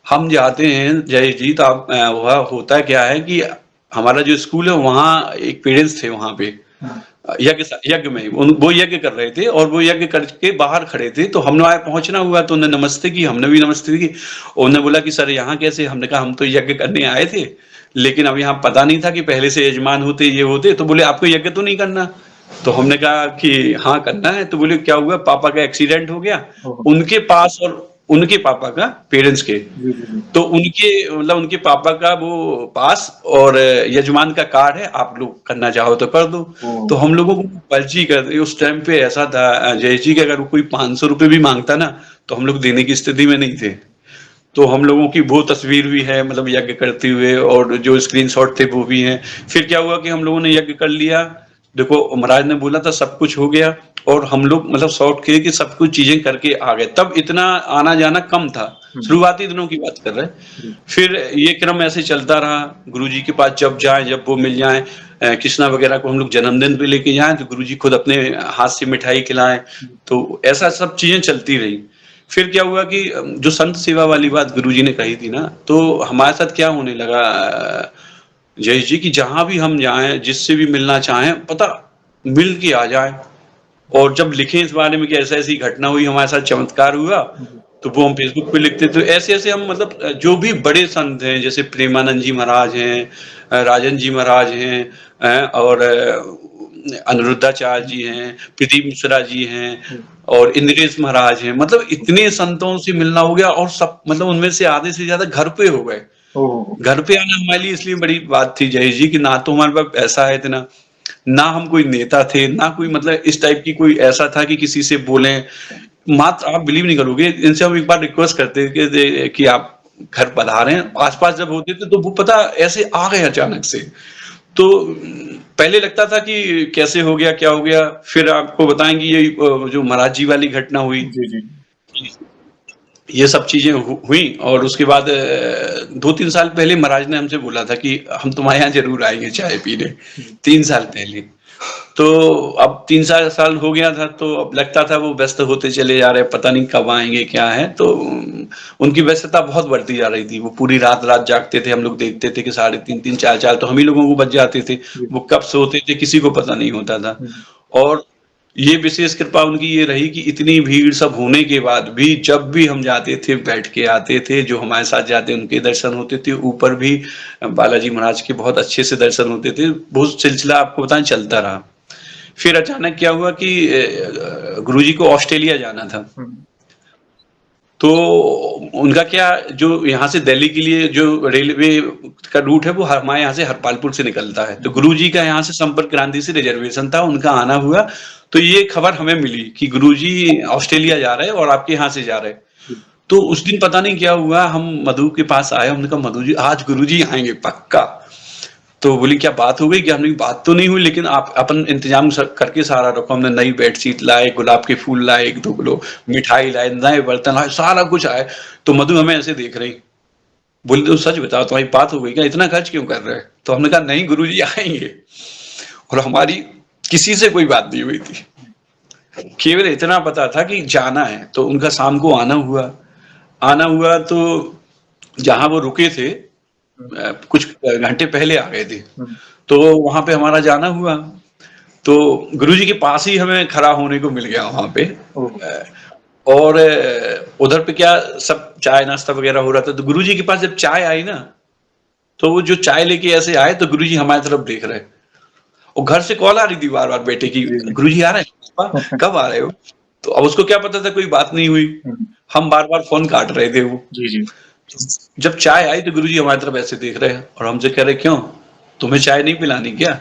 हम जाते हैं जय जी तो अब वह होता क्या है कि हमारा जो स्कूल है वहाँ एक पेरेंट्स थे वहाँ पे हुँ, यज्ञ में वो यज्ञ कर रहे थे और वो यज्ञ करके बाहर खड़े थे। तो हमने वहाँ पहुँचना हुआ तो उन्होंने नमस्ते की, हमने भी नमस्ते की। और उन्होंने बोला कि सर यहाँ कैसे? हमने कहा हम तो यज्ञ करने आए थे, लेकिन अब यहाँ पता नहीं था कि पहले से यजमान होते, ये होते। तो बोले आपको यज्ञ तो नहीं करना? तो हमने कहा कि हाँ करना है। तो बोले क्या हुआ? पापा का एक्सीडेंट हो गया। ओहो! उनके पास और उनके पापा का, पेरेंट्स के, जी, जी, जी, तो उनके मतलब उनके पापा का वो पास और यजमान का कार्ड है, आप लोग करना चाहो तो कर दो। ओह! तो हम लोगों को पर्ची कर दी। उस टाइम पे ऐसा था जय जी कि अगर कोई 500 रुपए भी माँगता ना, तो हम लोग देने की स्थिति में नहीं थे। तो हम लोगों की वो तस्वीर भी है मतलब यज्ञ करते हुए और जो स्क्रीनशॉट थे वो भी हैं। फिर क्या हुआ कि हम लोगों ने यज्ञ कर लिया। देखो महाराज ने बोला था सब कुछ हो गया और हम लोग मतलब शॉर्ट किए कि सब कुछ चीज़ें करके आ गए। तब इतना आना-जाना कम था। हुँ, शुरुआती दिनों की बात कर रहे हैं। जी, फिर ये क्रम ऐसे चलता रहा। गुरुजी के पास जब जाएँ, जब वो मिल जाएँ कृष्णा वगैरह को हम लोग जन्मदिन पे लेके जाएँ तो गुरुजी खुद अपने हाथ से मिठाई खिलाएँ। जी, तो ऐसा सब चीज़ें चलती रही। फिर क्या हुआ कि जो संत सेवा वाली बात गुरुजी ने कही थी ना, तो हमारे साथ क्या होने लगा जयेश जी कि जहाँ भी हम जाएँ, जिससे भी मिलना चाहें, पता मिल के आ जाएँ। और जब लिखें इस बारे में कि ऐसा-ऐसी घटना हुई, हमारे साथ चमत्कार हुआ, जी, तो वो हम फ़ेसबुक पे लिखते। तो ऐसे-ऐसे हम मतलब जो भी बड़े संत हैं, जैसे प्रेमानंद जी महाराज हैं, राजन जी महाराज हैं और अनिरुद्धाचार्य हुँ, जी हैं, प्रदीप मिश्रा जी हैं हुँ, और इंद्रेश महाराज हैं। मतलब इतने संतों से मिलना हो गया और सब मतलब उनमें से आधे से ज़्यादा घर पे हो गए। ओह! घर पे आना हमारे लिए इसलिए बड़ी बात थी जयेश जी कि ना तो हमारे पास पैसा है इतना, ना हम कोई नेता थे, ना कोई मतलब इस टाइप की कोई ऐसा था कि किसी से बोलें। मात्र आप बिलीव नहीं करोगे, इनसे हम एक बार रिक्वेस्ट करते थे कि आप घर पधारें। आस-पास जब होते थे तो वो पता ऐसे आ गए अचानक से। तो पहले लगता था कि कैसे हो गया, क्या हो गया? फिर आपको बताएँ कि ये जो महाराज जी वाली घटना हुई। जी, जी, ये सब चीज़ें हुई और उसके बाद 2-3 साल पहले महाराज ने हमसे बोला था कि हम तुम्हारे यहाँ ज़रूर आएँगे चाय पीने, जी, 3 साल पहले। तो अब 3 साल हो गया था, तो अब लगता था वो व्यस्त होते चले जा रहे हैं, पता नहीं कब आएँगे, क्या है। तो उनकी व्यस्तता बहुत बढ़ती जा रही थी। वो पूरी रात-रात जागते थे, हम लोग देखते थे कि साढ़े 3-3 4-4 तो हम ही लोगों को बज जाते थे। जी। वो कब सोते थे किसी को पता नहीं होता था। हुँ, और ये विशेष कृपा उनकी ये रही कि इतनी भीड़ सब होने के बाद भी जब भी हम जाते थे, बैठ के आते थे, जो हमारे साथ जाते उनके दर्शन होते थे, ऊपर भी बालाजी महाराज के बहुत अच्छे से दर्शन होते थे। वो सिलसिला आपको बताएँ चलता रहा। फिर अचानक क्या हुआ कि गुरुजी को ऑस्ट्रेलिया जाना था। हुँ, तो उनका क्या, जो यहाँ से दिल्ली के लिए जो रेलवे का रूट है वो हमारे यहाँ से हरपालपुर से निकलता है। तो हुँ, गुरुजी का यहाँ से संपर्क क्रांति से रिजर्वेशन था, उनका आना हुआ। तो ये खबर हमें मिली कि गुरुजी ऑस्ट्रेलिया जा रहे हैं और आपके यहाँ से जा रहे हैं। जी। तो उस दिन पता नहीं क्या हुआ, हम मधु के पास आए, हमने कहा मधु जी आज गुरुजी आएँगे पक्का। तो बोली क्या बात हो गई क्या? हमने बात तो नहीं हुई, लेकिन आप अपन इंतजाम करके सारा रखो। हमने नई बेडशीट लाए, गुलाब के फूल लाए, 1-2 किलो मिठाई लाए, नए बर्तन लाए, सारा कुछ आए। तो मधु हमें ऐसे देख रही, बोली तो सच बताओ तुम्हारी बात हो गई क्या? इतना खर्च क्यों कर रहे हैं? तो हमने कहा नहीं गुरुजी आएंगे। और हमारी किसी से कोई बात नहीं हुई थी, केवल इतना पता था कि जाना है। तो उनका शाम को आना हुआ तो जहां वो रुके थे हुँ, कुछ घंटे पहले आ गए थे। हुँ, तो वहां पे हमारा जाना हुआ। तो गुरुजी के पास ही हमें खड़ा होने को मिल गया वहां पे। ओह! और उधर पे क्या सब चाय नाश्ता वगैरह हो रहा था। तो गुरुजी के पास जब चाय आई ना, तो वो जो चाय लेके ऐसे आए तो गुरुजी हमारी तरफ देख रहे। और घर से कॉल आ रही थी बार बार बेटे की, जी, जी। गुरुजी आ रहे हैं पापा, कब आ रहे हो? तो अब उसको क्या पता था कोई बात नहीं हुई। हुँ, हम बार बार फोन काट रहे थे वो। जी, जी। जब चाय आई तो गुरुजी हमारी तरफ ऐसे देख रहे हैं और हमसे कह रहे क्यों, तुम्हें चाय नहीं पिलानी क्या?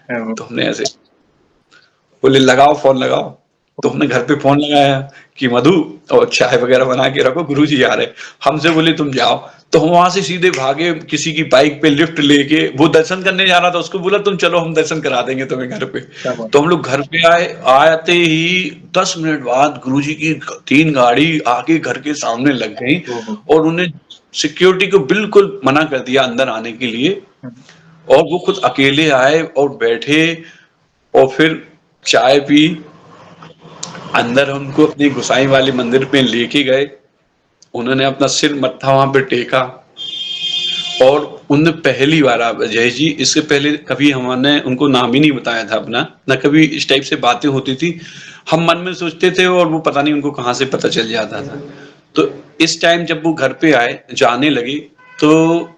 ओह! तो हमने ऐसे बोले लगाओ फोन लगाओ। तो हमने घर पे फोन लगाया कि मधु और चाय वगैरह बना के रखो, गुरुजी आ रहे। हमसे बोले तुम जाओ। तो हम वहां से सीधे भागे, किसी की बाइक पे लिफ्ट लेके, वो दर्शन करने जा रहा था, उसको बोला तुम चलो हम दर्शन करा देंगे तुम्हें घर पे। क्या बात तो हम लोग घर पे आए, आते ही 10 मिनट बाद गुरुजी की 3 गाड़ी आके घर के सामने लग गई। ओह हो! और उन्हें सिक्योरिटी को बिल्कुल मना कर दिया अंदर आने के लिए। हुँ, और वो खुद अकेले आए और बैठे और फिर चाय पी। अंदर हमको अपने गुसाई वाले मंदिर में लेके गए। उन्होंने अपना सिर मत्था वहां पे टेका। और उनने पहली बार, आप जय जी, इससे पहले कभी हमने उनको नाम ही नहीं बताया था अपना, ना कभी इस टाइप से बातें होती थी। हम मन में सोचते थे और वो पता नहीं उनको कहाँ से पता चल जाता था। तो इस टाइम जब वो घर पे आए, जाने लगे, तो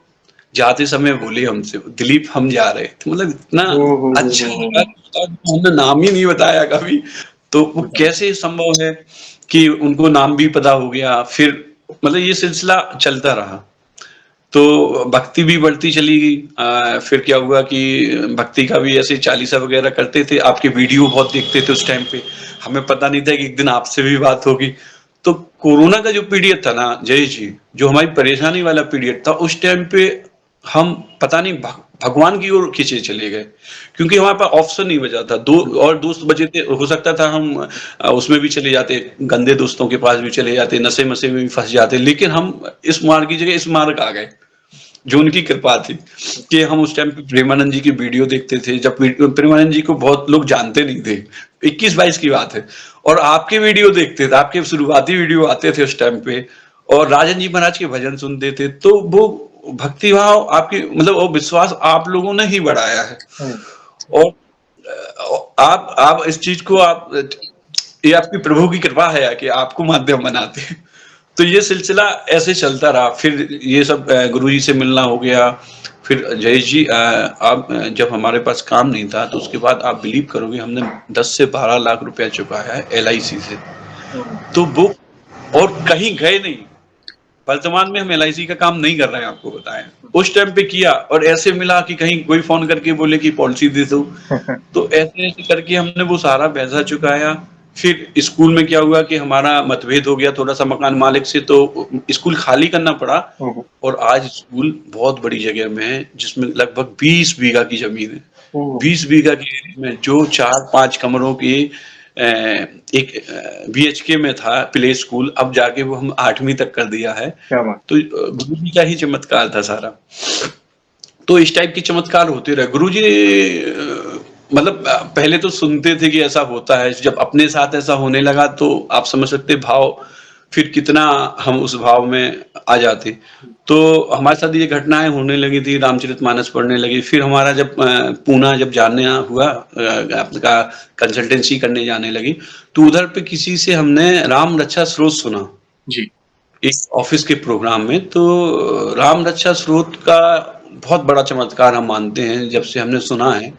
जाते समय बोले हमसे, दिलीप हम जा रहे हैं। तो मतलब इतना ओह हो, हो, अच्छा हो, हो, लगा हो! कि हमने नाम ही नहीं बताया कभी। तो वो बताइए। कैसे संभव है कि उनको नाम भी पता हो गया। फिर मतलब ये सिलसिला चलता रहा। तो भक्ति भी बढ़ती चली गई। फिर क्या हुआ कि भक्ति का भी ऐसे चालीसा वगैरह करते थे, आपके वीडियो बहुत देखते थे उस टाइम पे। हमें पता नहीं था कि एक दिन आपसे भी बात होगी। तो कोरोना का जो पीरियड था ना जय जी, जो हमारी परेशानी वाला पीरियड था, उस टाइम पे हम पता नहीं भगवान की ओर खींचे चले गए। क्योंकि हमारे पास ऑप्शन नहीं बचा था। दो हुँ, और दोस्त बचे थे, हो सकता था हम उसमें भी चले जाते, गंदे दोस्तों के पास भी चले जाते, नशे मशे में भी फंस जाते, लेकिन हम इस मार्ग की जगह इस मार्ग आ गए, जो उनकी कृपा थी। कि हम उस टाइम पे प्रेमानंद जी की वीडियो देखते थे, जब प्रेमानंद जी को बहुत लोग जानते नहीं थे, 21-22 की बात है। और आपके वीडियो देखते थे, आपके शुरुआती वीडियो आते थे उस टाइम पे। और राजन जी महाराज के भजन सुनते थे। तो वो भक्ति भाव आपकी, मतलब वो विश्वास आप लोगों ने ही बढ़ाया है। हुँ, और आप इस चीज को, आप ये आपकी प्रभु की कृपा है कि आपको माध्यम बनाते हैं। तो ये सिलसिला ऐसे चलता रहा। फिर ये सब गुरुजी से मिलना हो गया। फिर जयेश जी, आप जब हमारे पास काम नहीं था तो उसके बाद आप बिलीव करोगे हमने 10 से 12 लाख रुपया चुकाया है LIC से। ओह! तो वो, और कहीं गए नहीं। वर्तमान में हम LIC का काम नहीं कर रहे हैं, आपको बताएं। उस टाइम पे किया और ऐसे मिला कि कहीं कोई फोन करके बोले कि पॉलिसी दे दो। तो ऐसे ऐसे करके हमने वो सारा पैसा चुकाया। फिर स्कूल में क्या हुआ कि हमारा मतभेद हो गया थोड़ा सा मकान मालिक से, तो स्कूल खाली करना पड़ा। ओह हो! और आज स्कूल बहुत बड़ी जगह में है, जिसमें लगभग 20 बीघा की जमीन है। ओह! 20 बीघा की एरिया में, जो 4-5 कमरों की एक BHK में था प्ले स्कूल, अब जाके वो हम 8वीं तक कर दिया है। क्या बात! तो गुरु जी का ही चमत्कार था सारा। तो इस टाइप के चमत्कार होते रहे। गुरुजी मतलब पहले तो सुनते थे कि ऐसा होता है, जब अपने साथ ऐसा होने लगा तो आप समझ सकते भाव फिर कितना हम उस भाव में आ जाते। तो हमारे साथ ये घटनाएँ होने लगी थी, रामचरितमानस पढ़ने लगे, फिर हमारा जब पूना जब जाना हुआ आपका कंसल्टेंसी करने जाने लगी, तो उधर पे किसी से हमने राम रक्षा स्रोत सुना। जी। एक ऑफिस के प्रोग्राम में, तो राम रक्षा स्रोत का बहुत बड़ा चमत्कार हम मानते हैं, जब से हमने सुना है,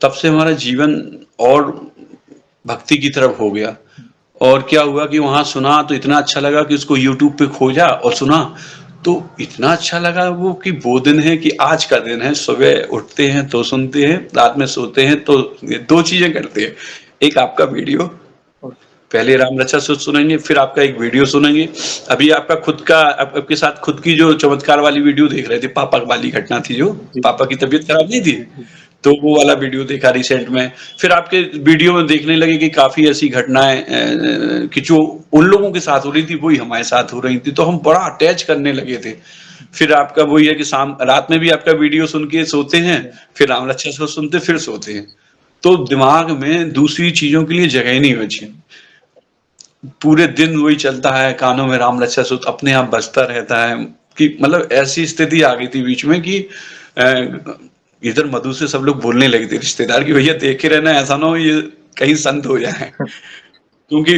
तब से हमारा जीवन और भक्ति की तरफ हो गया। और क्या हुआ कि वहाँ सुना तो इतना अच्छा लगा कि उसको यूट्यूब पे खोजा और सुना, तो इतना अच्छा लगा वो कि वो दिन है कि आज का दिन है, सुबह उठते हैं तो सुनते हैं, रात में सोते हैं तो ये 2 चीज़ें करते हैं। एक आपका वीडियो, पहले राम रक्षा सूत्र सुनेंगे, फिर आपका एक वीडियो सुनेंगे। अभी आपका खुद का आपके साथ खुद की जो चमत्कार वाली वीडियो देख रहे थे, पापा वाली घटना थी जो, जी। पापा की तबीयत खराब नहीं थी, जी। तो वो वाला वीडियो देखा रिसेंट में। फिर आपके वीडियो में देखने लगे कि काफ़ी ऐसी घटनाएँ कि जो उन लोगों के साथ हो रही थी, वही हमारे साथ हो रही थी, तो हम बड़ा अटैच करने लगे थे। फिर आपका वही है कि शाम रात में भी आपका वीडियो सुन के सोते हैं, फिर राम रक्षा सूत्र सुनते फिर सोते हैं। तो दिमाग में दूसरी चीज़ों के लिए जगह ही नहीं बची। पूरे दिन वही चलता है, कानों में राम रक्षा सूत्र अपने आप बजता रहता है कि मतलब ऐसी स्थिति आ गई थी बीच में कि इधर मधु से सब लोग बोलने लगे थे रिश्तेदार कि भैया देखे रहना, ऐसा ना हो ये कहीं संत हो जाए। क्योंकि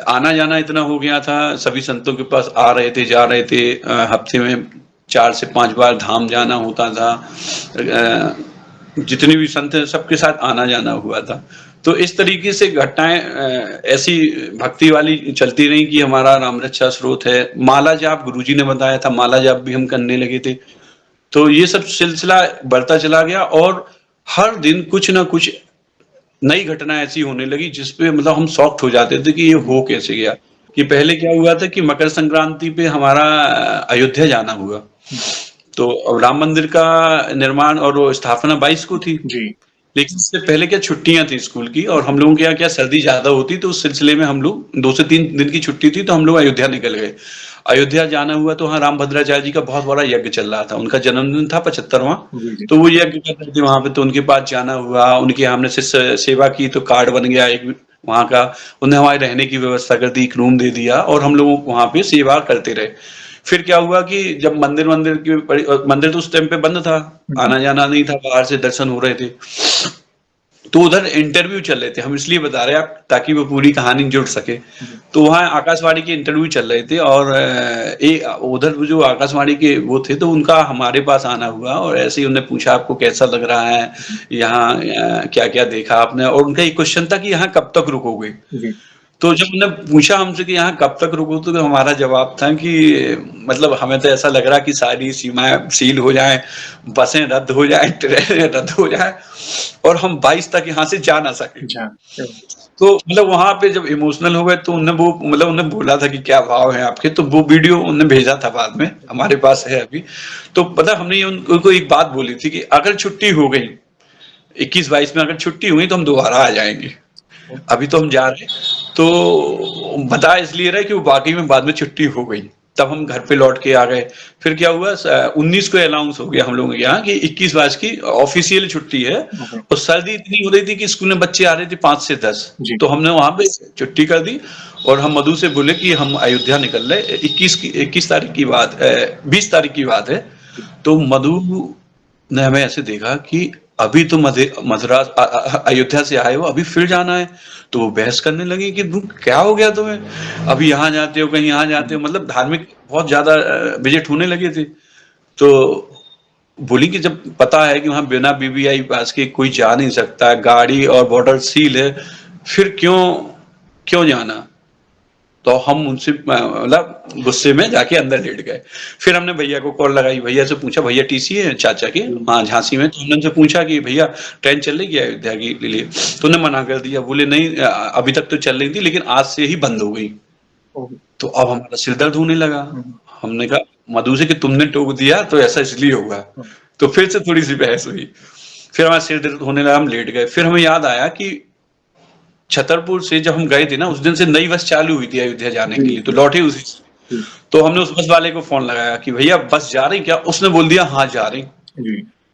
आना जाना इतना हो गया था, सभी संतों के पास आ रहे थे, जा रहे थे, हफ्ते में 4 से 5 बार धाम जाना होता था। जितने भी संत हैं सबके साथ आना जाना हुआ था। तो इस तरीके से घटनाएँ ऐसी भक्ति वाली चलती रहीं कि हमारा राम रक्षा स्रोत है। माला जाप गुरुजी ने बताया था, माला जाप भी हम करने लगे थे। तो ये सब सिलसिला बढ़ता चला गया और हर दिन कुछ ना कुछ नई घटना ऐसी होने लगी जिसपे मतलब हम शॉक्ड हो जाते थे कि ये हो कैसे गया। कि पहले क्या हुआ था कि मकर संक्रांति पे हमारा अयोध्या जाना हुआ। तो अब राम मंदिर का निर्माण और वो स्थापना 22 को थी। जी। लेकिन उससे पहले क्या छुट्टियाँ थी स्कूल की और हम लोगों के यहाँ क्या सर्दी ज़्यादा होती, तो उस सिलसिले में हम लोग 2 से 3 दिन की छुट्टी थी, तो हम लोग अयोध्या निकल गए। अयोध्या जाना हुआ तो वहाँ रामभद्राचार्य जी का बहुत बड़ा यज्ञ चल रहा था। उनका जन्मदिन था 75वां, जी, जी। तो वो यज्ञ कर रहे थे वहाँ पे, तो उनके पास जाना हुआ। उनके यहाँ हमने सेवा की तो कार्ड बन गया एक वहाँ का। उन्होंने हमारे रहने की व्यवस्था कर दी, एक रूम दे दिया और हम लोग वहाँ पे सेवा करते रहे। फिर क्या हुआ कि जब मंदिर तो उस टाइम पे बंद था, आना जाना नहीं था, बाहर से दर्शन हो रहे थे। तो उधर इंटरव्यू चल रहे थे, हम इसलिए बता रहे हैं आप ताकि वो पूरी कहानी जुड़ सके। तो वहाँ आकाशवाणी के इंटरव्यू चल रहे थे और उधर जो आकाशवाणी के वो थे तो उनका हमारे पास आना हुआ और ऐसे ही उन्होंने पूछा आपको कैसा लग रहा है यहाँ, क्या क्या देखा आपने, और उनका एक क्वेश्चन था कि यहाँ कब तक रुकोगे। जी। तो जब उन्होंने पूछा हमसे कि यहाँ कब तक रुको, तो हमारा जवाब था कि मतलब हमें तो ऐसा लग रहा कि सारी सीमाएं सील हो जाएं, बसें रद्द हो जाएं, ट्रेनें रद्द हो जाएं और हम 22 तक यहाँ से जा ना सके। जा तो मतलब वहां पे जब इमोशनल हो गए तो उन्होंने बोला था कि क्या भाव है आपके, तो वो वीडियो उन्होंने भेजा था बाद में, हमारे पास है अभी। तो पता हमने उनको एक बात बोली थी कि अगर छुट्टी हो गई 21-22 में, अगर छुट्टी हुई तो हम दोबारा आ जाएंगे, अभी तो हम जा रहे हैं। तो बता इसलिए रहे कि वो वाकई में बाद में छुट्टी हो गई, तब हम घर पे लौट के आ गए। फिर क्या हुआ 19 को अनाउंस हो गया हम लोगों के यहाँ कि 21-22 की ऑफिशियल छुट्टी है। और सर्दी इतनी हो रही थी कि स्कूल में बच्चे आ रहे थे 5 से 10, तो हमने वहां पे छुट्टी कर दी और हम मधु से बोले कि हम अयोध्या निकल रहे 21 तारीख की बात, 20 तारीख की बात है। तो मधु ने हमें ऐसे देखा कि अभी तो मद्रास अयोध्या से आए हो, अभी फिर जाना है। तो वो बहस करने लगी कि क्या हो गया तुम्हें, अभी यहाँ जाते हो कहीं यहाँ जाते हो, मतलब धार्मिक बहुत ज्यादा विजिट होने लगे थे। तो बोली कि जब पता है कि वहां बिना बीबीआई पास के कोई जा नहीं सकता, गाड़ी और बॉर्डर सील है, फिर क्यों क्यों जाना। तो हम उनसे मतलब गुस्से में जाके अंदर लेट गए। फिर हमने भैया को कॉल लगाई, भैया से पूछा भैया टीसी है चाचा के वहाँ झांसी में, तो हमने उनसे पूछा कि भैया ट्रेन चल रही है अयोध्या के लिए, तो उन्होंने मना कर दिया, बोले नहीं अभी तक तो चल रही थी लेकिन आज से ही बंद हो गई। तो अब हमारा सिर दर्द होने लगा। हमने कहा मधु से कि तुमने टोक दिया तो ऐसा इसलिए होगा। तो फिर से थोड़ी सी बहस हुई, फिर हमारा सिर दर्द होने लगा, हम लेट गए। फिर हमें याद आया कि छतरपुर से जब हम गए थे ना, उस दिन से नई बस चालू हुई थी अयोध्या जाने के लिए, तो लौटे उसी से। तो हमने उस बस वाले को फोन लगाया कि भैया बस जा रही क्या, उसने बोल दिया हाँ जा रही।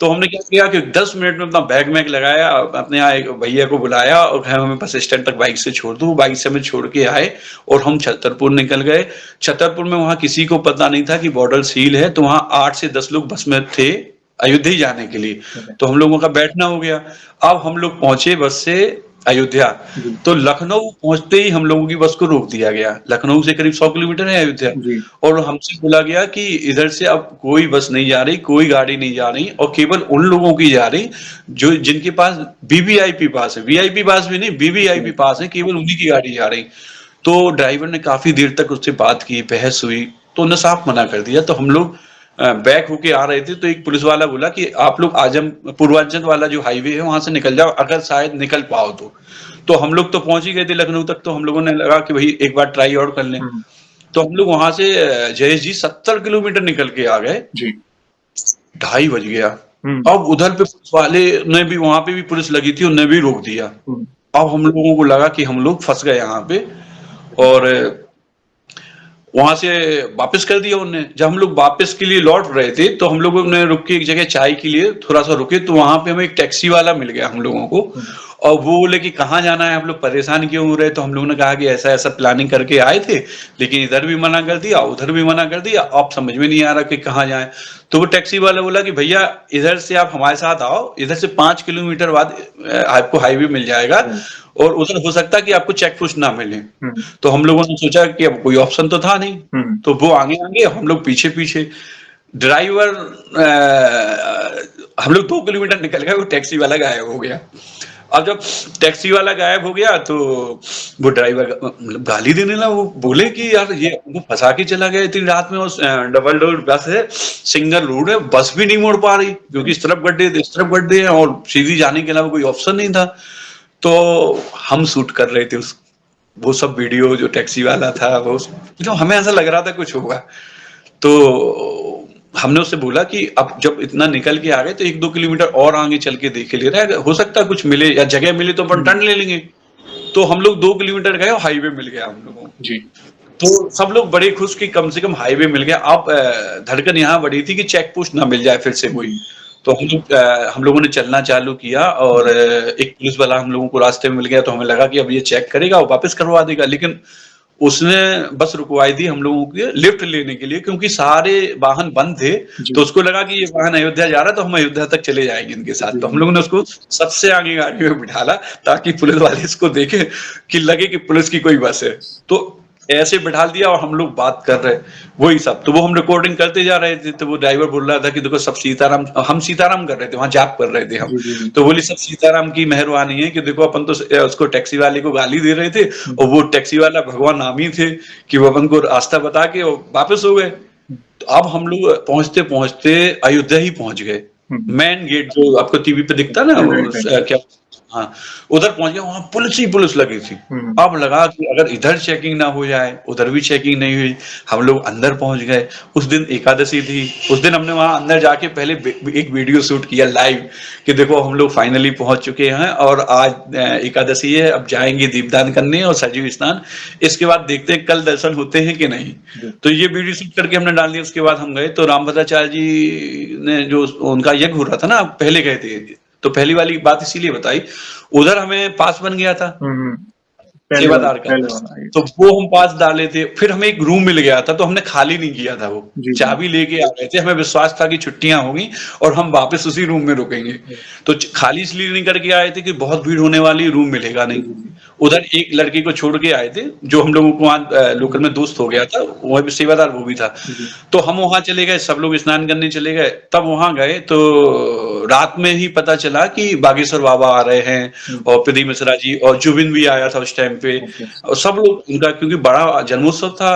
तो हमने क्या किया कि 10 मिनट में अपना बैग-वैग लगाया, अपने यहाँ एक भैया को बुलाया और कहा हमें बस स्टैंड तक बाइक से छोड़ दो। वो बाइक से हमें छोड़ के आए और हम छतरपुर निकल गए। छतरपुर में वहाँ किसी को पता नहीं था कि बॉर्डर सील है, तो वहाँ 8 से 10 लोग बस में थे अयोध्या ही जाने के लिए। तो हम लोगों का बैठना हो गया। अब हम लोग पहुँचे बस से अयोध्या, जी, तो लखनऊ पहुँचते ही हम लोगों की बस को रोक दिया गया। लखनऊ से करीब 100 किलोमीटर है अयोध्या, जी। और हमसे बोला गया कि इधर से अब कोई बस नहीं जा रही, कोई गाड़ी नहीं जा रही, और केवल उन लोगों की जा रही जो जिनके पास वीवीआईपी पास है। वीआईपी पास भी नहीं, वीवीआईपी पास है, केवल उन्हीं की गाड़ी जा रही। तो ड्राइवर ने काफ़ी देर तक उससे बात की, बहस हुई, तो उन्होंने साफ मना कर दिया। तो हम लोग बैक होके आ रहे थे, तो एक पुलिस वाला बोला कि आप लोग आजम पूर्वांचल वाला जो हाईवे है वहाँ से निकल जाओ, अगर शायद निकल पाओ तो। तो हम लोग तो पहुँच ही गए थे लखनऊ तक, तो हम लोगों ने लगा कि भई एक बार ट्राई और कर लें। हुँ, तो हम लोग वहाँ से जयेश जी 70 किलोमीटर निकल के आ गए, जी। 2:30 बज गया। हुँ, अब उधर पे पुलिस वाले ने भी, वहाँ पे भी पुलिस लगी थी, उन्होंने भी रोक दिया। हुँ, अब हम लोगों को लगा कि हम लोग फँस गए यहाँ पे, और वहाँ से वापस कर दिया उनने। जब हम लोग वापस के लिए लौट रहे थे, तो हम लोगों ने रुक के एक जगह चाय के लिए थोड़ा-सा रुके, तो वहाँ पे हमें एक टैक्सी वाला मिल गया हम लोगों को, हुँ, और वो बोले कि कहाँ जाना है, आप लोग परेशान क्यों हो रहे? तो हम लोगों ने कहा कि ऐसा-ऐसा प्लानिंग करके आए थे, लेकिन इधर भी मना कर दिया, उधर भी मना कर दिया, अब समझ में नहीं आ रहा कि कहाँ जाएँ। तो वो टैक्सी वाला बोला कि भैया इधर से आप हमारे साथ आओ, इधर से 5 किलोमीटर बाद आपको हाईवे मिल जाएगा, राइट। और उधर हो सकता है कि आपको चेक पोस्ट ना मिले। हुँ, तो हम लोगों ने सोचा कि अब कोई ऑप्शन तो था नहीं, हुँ, तो वो आगे-आगे, हम लोग पीछे-पीछे। ड्राइवर हम लोग 2 किलोमीटर निकल गए, वो टैक्सी वाला गायब हो गया। अब जब टैक्सी वाला गायब हो गया, तो वो ड्राइवर मतलब गाली देने लगा। वो बोले कि यार ये हमको फँसा के चला गया इतनी रात में, उस डबल डोर बस है, सिंगल रोड है, बस भी नहीं मुड़ पा रही क्योंकि इस तरफ गड्ढे थे, इस तरफ गड्ढे हैं, और सीधी जाने के अलावा कोई ऑप्शन नहीं था। तो हम शूट कर रहे थे उस वो सब वीडियो, जो टैक्सी वाला था वो, मतलब हमें ऐसा लग रहा था कुछ होगा। तो हमने उससे बोला कि अब जब इतना निकल के आ गए, तो 1-2 किलोमीटर और आगे चल के देख ले रहे हैं, हो सकता है कुछ मिले या जगह मिले तो अपन हुँ, टर्न ले लेंगे। तो हम लोग 2 किलोमीटर गए और हाईवे मिल गया हम लोगों को। जी, तो सब लोग बड़े खुश कि कम से कम हाईवे मिल गया। अब धड़कन यहाँ बढ़ी थी कि चेक पोस्ट ना मिल जाए फिर से कोई। जी, तो हम लोगों ने चलना चालू किया, और हुँ, एक पुलिस वाला हम लोगों को रास्ते में मिल गया, तो हमें लगा कि अब ये चेक करेगा और वापस करवा देगा। लेकिन उसने बस रुकवाई थी हम लोगों के लिफ्ट लेने के लिए, क्योंकि सारे वाहन बंद थे। जी, तो उसको लगा कि ये वाहन अयोध्या जा रहा है, तो हम अयोध्या तक चले जाएँगे इनके साथ। जी, तो हम लोगों ने उसको सबसे आगे गाड़ी में बिठाला, ताकि पुलिस वाले इसको देखें कि लगे कि पुलिस की कोई बस है। तो ऐसे बिठा दिया और हम लोग बात कर रहे, वही सब। तो वो हम रिकॉर्डिंग करते जा रहे थे, तो वो ड्राइवर बोल रहा था कि देखो सब सीताराम, हम सीताराम कर रहे थे, वहाँ जाप कर रहे थे हम। जी, जी, जी, तो बोली सब सीताराम की मेहरबानी है कि देखो अपन तो उसको टैक्सी वाले को गाली दे रहे थे, हुँ, और वो टैक्सी वाला भगवान नाम ही थे कि वो अपन को रास्ता बता के वो वापस हो गए। हुँ, तो अब हम लोग पहुँचते-पहुँचते अयोध्या ही पहुँच गए। हुँ, मेन गेट जो आपको टीवी पे दिखता है ना, वो राइट, राइट। क्या, हाँ, उधर पहुँच गए, वहाँ पुलिस ही पुलिस लगी थी। हुँ, अब लगा कि अगर इधर चेकिंग ना हो जाए, उधर भी चेकिंग नहीं हुई, हम लोग अंदर पहुँच गए। उस दिन एकादशी थी, उस दिन हमने वहाँ अंदर जाके पहले एक वीडियो शूट किया लाइव कि देखो हम लोग फाइनली पहुँच चुके हैं, और आज एकादशी है, अब जाएँगे दीपदान करने और सरयू स्नान। इसके बाद देखते हैं कल दर्शन होते हैं कि नहीं। जी, तो ये वीडियो शूट करके हमने डाल दिया। उसके बाद हम गए, तो रामभद्राचार्य जी ने, जो उनका यज्ञ हो रहा था ना, पहले गए थे, तो पहली वाली बात इसीलिए बताई। उधर हमें पास बन गया था हुँ, हुँ, सेवादार का, पहले वाला, राइट। तो वो हम पास डाले थे। फिर हमें एक रूम मिल गया था, तो हमने खाली नहीं किया था वो, जी, जी, चाबी लेके आ गए थे। हमें विश्वास था कि छुट्टियाँ होंगी और हम वापस उसी रूम में रुकेंगे। जी, तो खाली इसलिए नहीं करके आए थे कि बहुत भीड़ होने वाली, रूम मिलेगा जी, नहीं। जी, जी, उधर एक लड़के को छोड़ के आए थे, जो हम लोगों को वहाँ लोकल में दोस्त हो गया था, वह भी सेवादार वो भी था। जी, तो हम वहाँ चले गए, सब लोग स्नान करने चले गए। तब वहाँ गए तो रात में ही पता चला कि बागेश्वर बाबा आ रहे हैं, हुँ, और प्रदीप मिश्रा जी और जुबिन भी आया था उस टाइम पे। ओके, और सब लोग उनका, क्योंकि बड़ा जन्मोत्सव था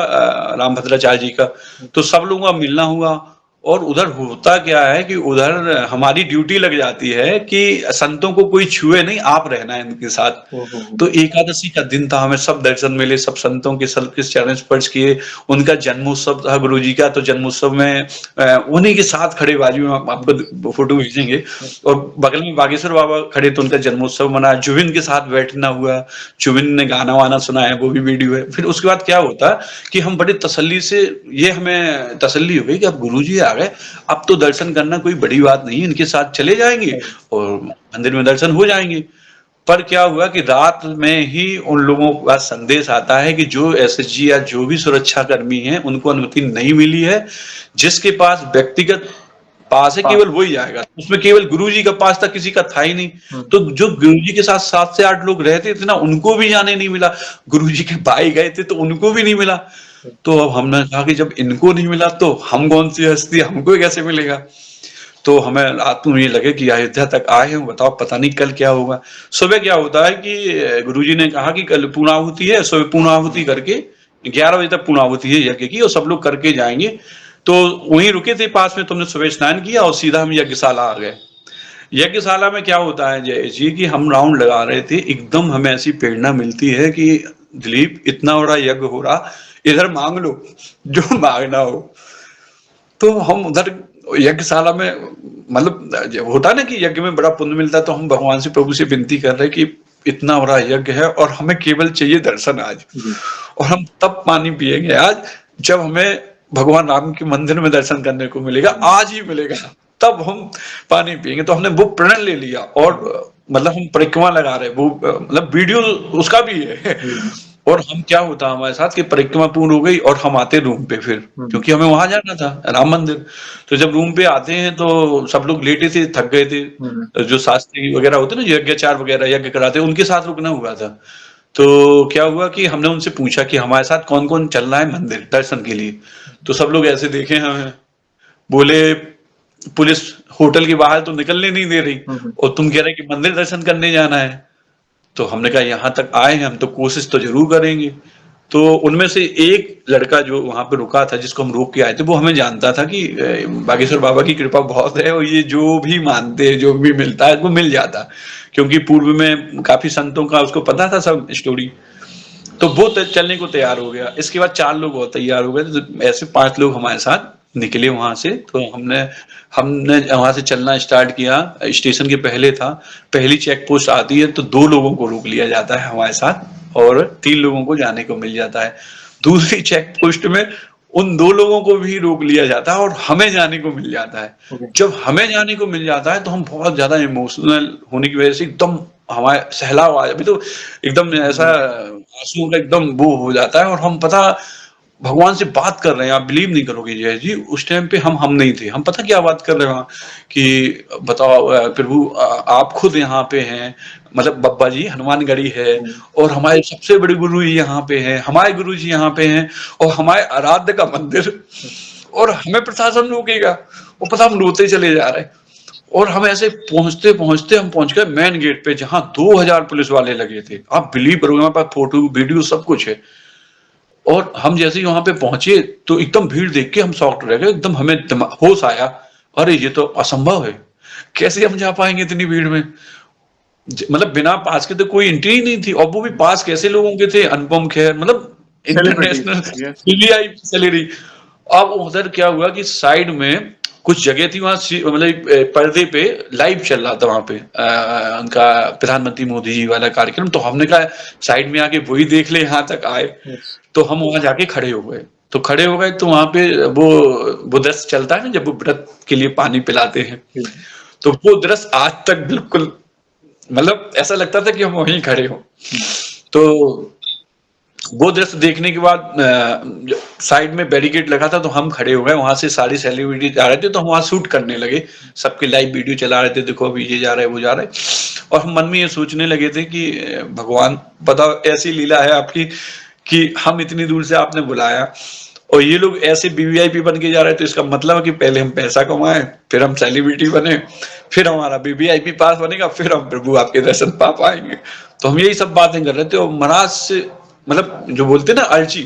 रामभद्राचार्य जी का, तो सब लोगों का मिलना हुआ। और उधर होता क्या है कि उधर हमारी ड्यूटी लग जाती है कि संतों को कोई छुए नहीं, आप रहना है इनके साथ। ओह हो, हो! तो एकादशी का दिन था, हमें सब दर्शन मिले, सब संतों के चरण स्पर्श किए। उनका जन्मोत्सव था गुरु जी का, तो जन्मोत्सव में उन्हीं के साथ खड़े, बाजू में आपको फोटो भेजेंगे, और बगल में बागेश्वर बाबा खड़े, तो उनका जन्मोत्सव मनाया। जुबिन के साथ बैठना हुआ, जुबिन ने गाना वाना सुनाया, वो भी वीडियो है। फिर उसके बाद क्या होता कि हम बड़े तसल्ली से, ये हमें तसल्ली हो गई कि अब गुरु जी आ गए, अब तो दर्शन करना कोई बड़ी बात नहीं है, इनके साथ चले जाएंगे और मंदिर में दर्शन हो जाएंगे। पर क्या हुआ कि रात में ही उन लोगों का संदेश आता है कि जो एसएसजी या जो भी सुरक्षा कर्मी हैं उनको अनुमति नहीं मिली है। जिसके पास व्यक्तिगत पास है केवल वही जाएगा, उसमें केवल गुरुजी का पास था, किसी का था ही नहीं। तो जो गुरुजी के साथ 7 से 8 लोग रहते थे ना, उनको भी जाने नहीं मिला। गुरुजी के भाई गए थे तो उनको भी नहीं मिला। तो अब हमने कहा कि जब इनको नहीं मिला तो हम कौन सी हस्ती, हमको कैसे मिलेगा। तो हमें रात में ये लगे कि अयोध्या तक आए हैं, बताओ पता नहीं कल क्या होगा। सुबह क्या होता है कि गुरुजी ने कहा कि कल पूर्णाहुति है, सुबह पूर्णाहुति करके 11 बजे तक पूर्णाहुति है यज्ञ की और सब लोग करके जाएंगे। तो वहीं रुके थे पास में, तुमने सुबह स्नान किया और सीधा हम यज्ञशाला आ गए। यज्ञशाला में क्या होता है जय जी कि हम राउंड लगा रहे थे, एकदम हमें ऐसी प्रेरणा मिलती है कि दिलीप इतना बड़ा यज्ञ हो रहा, इधर मांग लो जो मांगना हो। तो हम उधर यज्ञशाला में, मतलब होता ना कि यज्ञ में बड़ा पुण्य मिलता है, तो हम भगवान से प्रभु से विनती कर रहे हैं कि इतना बड़ा यज्ञ है और हमें केवल चाहिए दर्शन आज, और हम तब पानी पिएंगे आज जब हमें भगवान राम के मंदिर में दर्शन करने को मिलेगा, आज ही मिलेगा, तब हम पानी पिएंगे। तो हमने वो प्रण ले लिया और मतलब हम परिक्रमा लगा रहे, वो मतलब वीडियो उसका भी है। और हम क्या होता हमारे साथ कि परिक्रमा पूर्ण हो गई और हम आते रूम पे फिर, क्योंकि हमें वहां जाना था राम मंदिर। तो जब रूम पे आते हैं तो सब लोग लेटे थे, थक गए थे। जो शास्त्री वगैरह होते ना, जो यज्ञाचार वगैरह यज्ञ कराते, उनके साथ रुकना हुआ था। तो क्या हुआ कि हमने उनसे पूछा कि हमारे साथ कौन कौन चल रहा है मंदिर दर्शन के लिए। तो सब लोग ऐसे देखे हमें, बोले पुलिस होटल के बाहर तो निकलने नहीं दे रही और तुम कह रहे कि मंदिर दर्शन करने जाना है। तो हमने कहा यहाँ तक आए हैं हम तो कोशिश तो जरूर करेंगे। तो उनमें से एक लड़का जो वहां पे रुका था, जिसको हम रोक के आए थे, वो हमें जानता था कि बागेश्वर बाबा की कृपा बहुत है और ये जो भी मानते हैं, जो भी मिलता है वो मिल जाता, क्योंकि पूर्व में काफी संतों का उसको पता था सब स्टोरी। तो वो चलने को तैयार हो गया। इसके बाद 4 लोग और तैयार हो गए, तो ऐसे 5 लोग हमारे साथ निकले वहां से। तो हमने हमने वहां से चलना स्टार्ट किया। स्टेशन के पहले था, पहली चेक पोस्ट आती है तो 2 लोगों को रोक लिया जाता है हमारे साथ और 3 लोगों को जाने को मिल जाता है। दूसरी चेक पोस्ट में उन 2 लोगों को भी रोक लिया जाता है और हमें जाने को मिल जाता है। जब हमें जाने को मिल जाता है तो हम बहुत ज्यादा इमोशनल होने की वजह से एकदम हमारे सहलाव अभी तो एकदम ऐसा आंसुओं का एकदम वो हो जाता है और हम पता भगवान से बात कर रहे हैं। आप बिलीव नहीं करोगे जय जी, उस टाइम पे हम नहीं थे, हम पता क्या बात कर रहे हैं कि बताओ प्रभु आप खुद यहाँ पे हैं, मतलब बब्बा जी हनुमानगढ़ी है और हमारे सबसे बड़े गुरु जी यहाँ पे हैं, हमारे गुरु जी यहाँ पे हैं और हमारे आराध्य का मंदिर, और हमें प्रशासन रोकेगा। और पता हम रोते चले जा रहे हैं और हम ऐसे पहुंचते पहुंचते हम पहुंच गए मेन गेट पे, जहां 2000 पुलिस वाले लगे थे। आप बिलीव करोगे, हमारे पास फोटो वीडियो सब कुछ है। और हम जैसे ही वहां पे पहुंचे तो एकदम भीड़ देख के हम शॉक्ड रह गए, एकदम हमें होश आया, अरे ये तो असंभव है, कैसे हम जा पाएंगे इतनी भीड़ में। मतलब बिना पास के तो कोई एंट्री ही नहीं थी, और वो भी पास कैसे लोगों के थे, अनुपम खेर, मतलब इंटरनेशनल सैलरी। अब उधर क्या हुआ कि साइड में कुछ जगह थी, वहां मतलब पर्दे पे लाइव चल रहा था वहां पे उनका प्रधानमंत्री मोदी जी वाला कार्यक्रम। तो हमने कहा साइड में आके वही देख ले, यहाँ तक आए। तो हम वहां जाके खड़े हो गए। तो खड़े हो गए तो वहां पे वो दृश्य चलता है ना, जब वो व्रत के लिए पानी पिलाते हैं, तो वो दृश्य आज तक बिल्कुल मतलब ऐसा लगता था कि हम वहीं खड़े हो। तो वो दृश्य देखने के बाद साइड में बैरिकेड लगा था तो हम खड़े हो गए, वहां से सारी सेलिब्रिटी जा रहे थे तो हम वहां शूट करने लगे, सबके लाइव वीडियो चला रहे थे, देखो अभी ये जा रहा है वो जा रहा है। और हम मन में ये सोचने लगे थे कि भगवान पता ऐसी लीला है आपकी कि हम इतनी दूर से आपने बुलाया और ये लोग ऐसे वीवीआईपी बन के जा रहे हैं, तो इसका मतलब है कि पहले हम पैसा कमाए, फिर हम सेलिब्रिटी बने, फिर हमारा वीवीआईपी पास बनेगा, फिर हम प्रभु आपके दर्शन पा पाएंगे। तो हम यही सब बातें कर रहे थे और महाराज से मतलब जो बोलते ना अर्ची,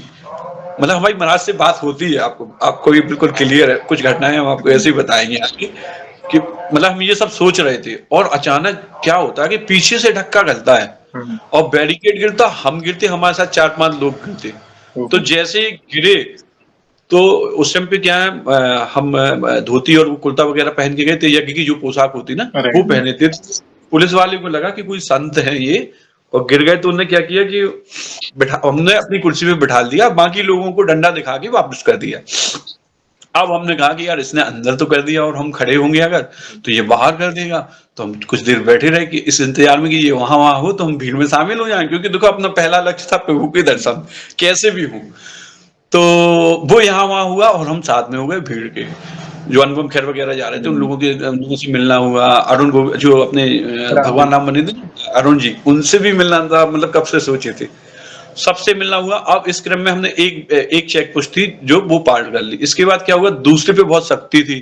मतलब हमारी महाराज से बात होती है, आपको ये बिल्कुल क्लियर है। कुछ घटनाएं हम आपको ऐसे ही बताएंगे आपकी कि मतलब हम ये सब सोच रहे थे और अचानक क्या होता है कि पीछे से धक्का लगता है और बैरिकेड गिरता, हम गिरते, हमारे साथ 4-5 लोग गिरते। तो जैसे गिरे तो उस टाइम पे क्या है, हम धोती और कुर्ता वगैरह पहन के गए थे, यज्ञ की जो पोशाक होती ना वो पहने थे। पुलिस वाले को लगा कि कोई संत है ये और गिर गए, तो उन्होंने क्या किया कि हमने अपनी कुर्सी पे बिठा दिया, बाकी लोगों को डंडा दिखा के वापस कर दिया। अब हमने कहा कि यार इसने अंदर तो कर दिया और हम खड़े होंगे अगर, तो ये बाहर कर देगा। तो हम कुछ देर बैठे रहे कि इस इंतजार में कि ये वहां हो तो हम भीड़ में शामिल हो जाएं, क्योंकि देखो अपना पहला लक्ष्य था प्रभु के दर्शन, कैसे भी हो। तो वो यहाँ वहां हुआ और हम साथ में हो गए भीड़ के। जो अनुपम खेर वगैरह जा रहे थे, उन लोगों से मिलना हुआ। जो अपने राम भगवान राम बने थे, अरुण जी, उनसे भी मिलना था, मतलब कब से सोचे थे। सबसे मिलना हुआ। अब इस क्रम में हमने एक एक चेक पोस्ट थी जो वो पार कर ली। इसके बाद क्या हुआ, दूसरे पे बहुत सख्ती थी।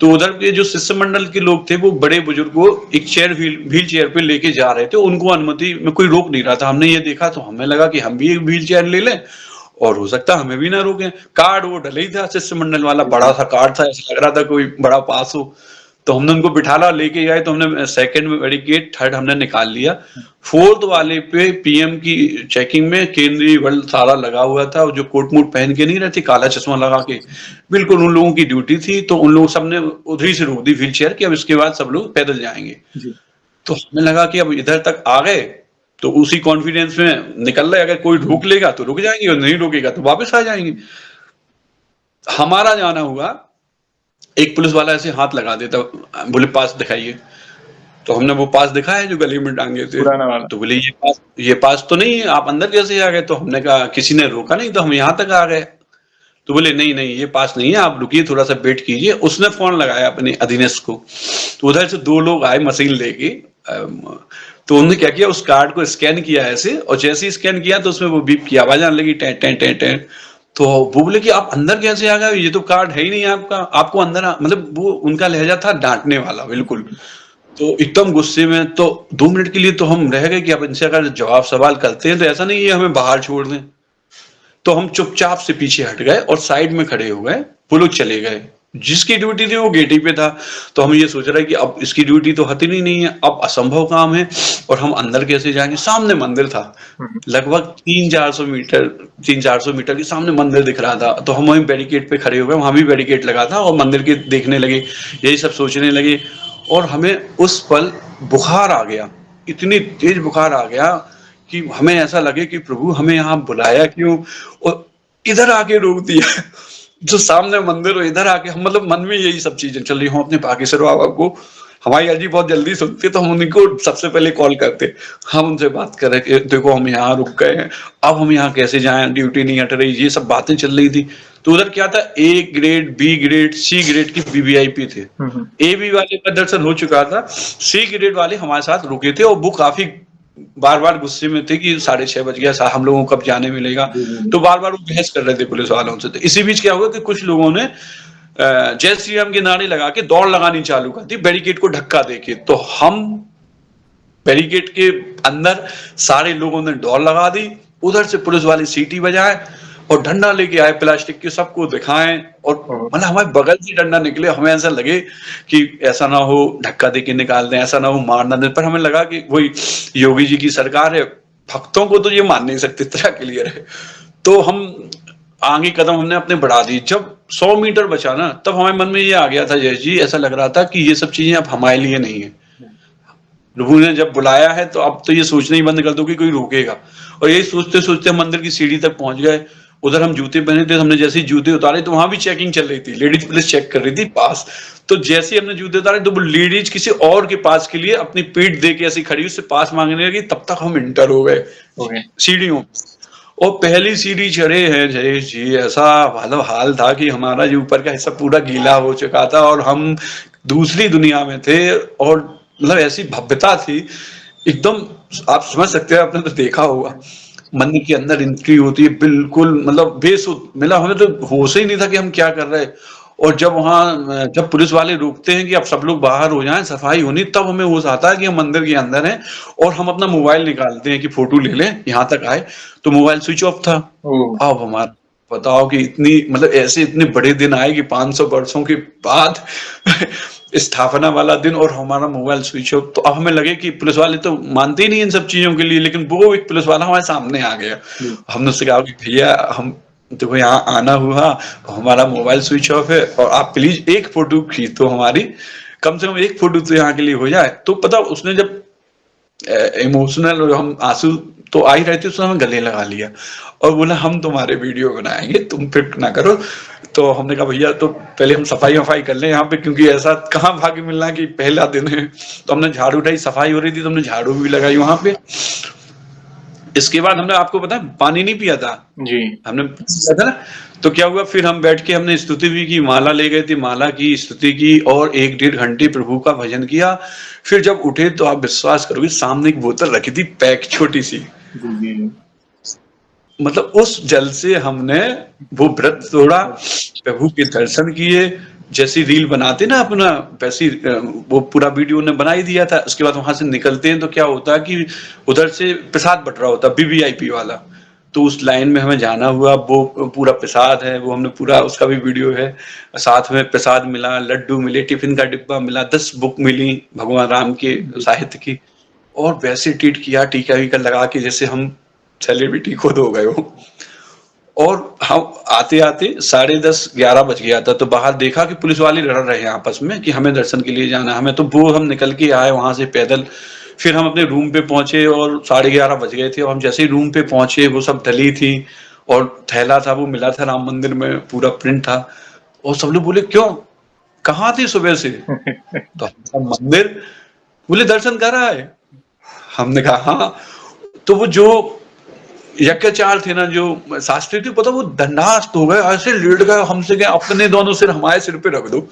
तो उधर के जो शिष्टमंडल के लोग थे, वो बड़े बुजुर्ग को एक व्हील चेयर पे लेके जा रहे थे। उनको अनुमति में कोई रोक नहीं रहा था। हमने ये देखा तो हमें लगा कि हम भी एक व्हील चेयर ले लें और हो सकता है हमें भी ना रोकें। कार्ड वो डले ही था, शिष्टमंडल वाला बड़ा सा कार्ड था, ऐसा लग रहा था कोई बड़ा पास हो। तो हमने उनको बिठाला, लेके गए। तो हमने सेकंड में बैरिकेड, थर्ड हमने निकाल लिया। फोर्थ वाले पे पीएम की चेकिंग में केंद्रीय बल सारा लगा हुआ था, जो कोट मूट पहन के नहीं रहती, काला चश्मा लगा के, बिल्कुल उन लोगों की ड्यूटी थी। तो उन लोग सबने उधर ही से रोक दी व्हील चेयर की, अब इसके बाद सब लोग पैदल जाएंगे। जी। तो हमें लगा कि अब इधर तक आ गए तो उसी कॉन्फिडेंस में निकल रहे, अगर कोई रोक लेगा तो रुक जाएंगे और नहीं रोकेगा तो वापस आ जाएंगे। हमारा जाना हुआ, एक पुलिस वाला ऐसे हाथ लगा देता, बोले पास दिखाइए। तो हमने वो पास दिखाया जो गली में टांगे थे। पुराना वाला। तो बोले ये पास तो नहीं है, आप अंदर कैसे आ गए। तो हमने कहा किसी ने रोका नहीं तो हम यहाँ तक आ गए। तो बोले नहीं नहीं, ये पास नहीं है, आप रुकिए, थोड़ा सा वेट कीजिए। उसने फोन लगाया अपने अधीनस्थ को। तो उधर से दो लोग आए मशीन लेके। तो उन्होंने क्या किया, उस कार्ड को स्कैन किया ऐसे, और जैसे ही स्कैन किया तो उसमें वो बीप की आवाज आने लगी, टें टें टें टें। तो वो बोले कि आप अंदर कैसे आ गए, ये तो कार्ड है ही नहीं आपका, आपको अंदर मतलब वो उनका लहजा था डांटने वाला बिल्कुल। तो एकदम गुस्से में। तो 2 मिनट के लिए तो हम रह गए कि अब इनसे अगर जवाब सवाल करते हैं तो ऐसा नहीं है हमें बाहर छोड़ दें। तो हम चुपचाप से पीछे हट गए और साइड में खड़े हो गए। वो लोग चले गए, जिसकी ड्यूटी थी वो गेट ही पे था। तो हम ये सोच रहे हैं कि अब इसकी ड्यूटी तो हती नहीं है, अब असंभव काम है और हम अंदर कैसे जाएंगे। सामने मंदिर था, लगभग 300-400 मीटर के सामने मंदिर दिख रहा था। तो हम वहीं बैरिकेड पे खड़े हो गए, वहां भी बैरिकेड लगा था, और मंदिर के देखने लगे, यही सब सोचने लगे। और हमें उस पल बुखार आ गया, इतनी तेज बुखार आ गया कि हमें ऐसा लगे कि प्रभु हमें यहाँ बुलाया क्यों, और इधर आके रोक दिया। जो सामने मंदिर हो, इधर आके हम, मतलब मन में यही सब चीजें चल रही। हम अपने बागेश्वर बाबा को, हमारी अर्जी बहुत जल्दी सुनते तो हम उनको सबसे पहले कॉल करते। हम उनसे बात कर रहे कि देखो हम यहाँ रुक गए हैं, अब हम यहाँ कैसे जाएं, ड्यूटी नहीं हट रही, ये सब बातें चल रही थी। तो उधर क्या था, A grade, B grade, C grade की वीवीआईपी थे। ए बी वाले का दर्शन हो चुका था, सी ग्रेड वाले हमारे साथ रुके थे, और वो काफी बार बार गुस्से में थे कि 6:30 बज गया, हम लोगों को कब जाने मिलेगा। तो बार बार वो बहस कर रहे थे पुलिस वालों से। तो इसी बीच क्या हुआ कि कुछ लोगों ने जय श्री राम के नारे लगा के दौड़ लगानी चालू कर दी बैरिकेड को धक्का देके। तो हम बैरिकेड के अंदर सारे लोगों ने दौड़ लगा दी, उधर से पुलिस वाले सीटी बजाए और डंडा लेके आए प्लास्टिक के, सबको दिखाएं। और मतलब हमारे बगल से डंडा निकले, हमें ऐसा लगे कि ऐसा ना हो धक्का देके निकाल दें, ऐसा ना हो मार ना दें। पर हमें लगा कि वही योगी जी की सरकार है, भक्तों को तो ये मान नहीं सकते, इतना क्लियर है। तो हम आगे कदम हमने अपने बढ़ा दी। जब 100 मीटर बचा ना, तब हमारे मन में ये आ गया था जय जी, ऐसा लग रहा था कि ये सब चीजें अब हमारे लिए नहीं है। प्रभु ने जब बुलाया है तो अब तो ये सोचना ही बंद कर दो कि कोई रोकेगा। और यही सोचते सोचते मंदिर की सीढ़ी तक पहुंच गए। उधर हम जूते पहने थे, हमने जैसे ही जूते उतारे तो वहां भी चेकिंग चल रही थी, लेडीज पुलिस चेक कर रही थी पास। तो जैसे ही हमने जूते उतारे तो वो लेडीज किसी और के पास के लिए अपनी पीठ दे के ऐसी खड़ी, उससे पास मांगने लगी। तब तक हम इंटर हो गए सीढ़ियों। और पहली सीढ़ी चढ़े हैं जयेश जी, ऐसा मतलब हाल था कि हमारा जो ऊपर का हिस्सा पूरा गीला हो चुका था और हम दूसरी दुनिया में थे। और मतलब ऐसी भव्यता थी एकदम, आप समझ सकते हैं, आपने तो देखा होगा मंदिर के अंदर एंट्री होती है बिल्कुल, मतलब बेसुध, मतलब हमें तो होश ही नहीं था कि हम क्या कर रहे हैं। और जब पुलिस वाले रोकते हैं कि अब सब लोग बाहर हो जाएं, सफाई होनी, तब हमें होश आता है कि हम मंदिर के अंदर हैं। और हम अपना मोबाइल निकालते हैं कि फोटो ले लें, यहाँ तक आए तो मोबाइल स्विच ऑफ था। अब हमारा बताओ कि इतनी, मतलब ऐसे इतने बड़े दिन आए कि 500 वर्षों के बाद स्थापना वाला दिन, और हमारा मोबाइल स्विच ऑफ। तो अब हमें लगे कि पुलिस वाले तो मानते ही नहीं इन सब चीजों के लिए, लेकिन वो एक पुलिस वाला हमारे सामने आ गया। हमने उससे कहा कि भैया हम देखो यहाँ आना हुआ, हमारा मोबाइल स्विच ऑफ है, और आप प्लीज एक फोटो खींच दो हमारी, कम से कम एक फोटो तो यहाँ के लिए हो जाए। तो पता उसने जब इमोशनल और हम आंसू तो आ ही रहे थे, उसने हमें गले लगा लिया और बोला हम तुम्हारे वीडियो बनाएंगे, तुम फिक्र ना करो। तो हमने कहा भैया तो पहले हम सफाई वफाई कर लें यहाँ पे, क्योंकि ऐसा कहाँ भाग्य मिलना कि पहला दिन है। तो हमने झाड़ू उठाई, सफाई हो रही थी तो हमने झाड़ू भी लगाई वहां पे। इसके बाद हमने, आपको पता है, पानी नहीं पिया था जी। हमने, पिया था ना। तो क्या हुआ, फिर हम बैठ के हमने स्तुति भी की, माला ले गए थे, माला की, स्तुति की और 1-1.5 घंटे प्रभु का भजन किया। फिर जब उठे तो आप विश्वास करोगे, सामने एक बोतल रखी थी पैक, छोटी सी। जी, जी। मतलब उस जल से हमने वो व्रत तोड़ा, प्रभु के दर्शन किए। जैसी रील बनाते ना अपना, वैसी वो पूरा वीडियो ने बना ही दिया था। उसके बाद वहां से निकलते हैं तो क्या होता है कि उधर से प्रसाद बट रहा होता, वीवीआईपी वाला। तो उस लाइन में हमें जाना हुआ, वो पूरा प्रसाद है, वो हमने पूरा, उसका भी वीडियो है। साथ में प्रसाद मिला, लड्डू मिले, टिफिन का डिब्बा मिला, 10 बुक मिली भगवान राम के जी। साहित्य की। और वैसे ट्रीट किया, टीका वीका लगा के, जैसे हम सेलिब्रिटी खुद हो गए हो। और हम आते आते 10:30-11 बज गया था, तो बाहर देखा कि पुलिस वाले लड़ रहे हैं आपस में कि हमें दर्शन के लिए जाना है हमें। तो वो हम निकल के आए वहां से पैदल। फिर हम अपने रूम पे पहुंचे और 11:30 बज गए थे। और हम जैसे ही रूम पे पहुंचे, वो सब डली थी और थैला था, वो मिला था राम मंदिर में, पूरा प्रिंट था। और सब लोग बोले क्यों, कहाँ थे सुबह से? तो हम मंदिर, बोले दर्शन कर रहा है। हमने कहा हाँ। तो वो जो यज्ञाचार्य थे ना, जो शास्त्री थे, पता, वो दंडास्त हो गए, ऐसे लेट गए हमसे, कि अपने दोनों सिर हमारे सिर पे रख दो।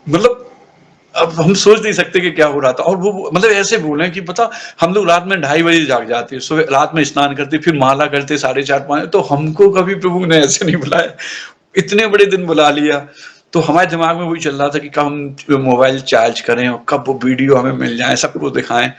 मतलब अब हम सोच नहीं सकते कि क्या हो रहा था। और वो मतलब ऐसे बोले कि पता, हम लोग रात में 2:30 बजे जाग जाते, सुबह रात में स्नान करते, फिर माला करते 4:30-5। तो हमको कभी प्रभु ने ऐसे नहीं बुलाया, इतने बड़े दिन बुला लिया। तो हमारे दिमाग में वही चल रहा था कि कब हम मोबाइल चार्ज करें और कब वो वीडियो हमें मिल जाए, सबको दिखाएं।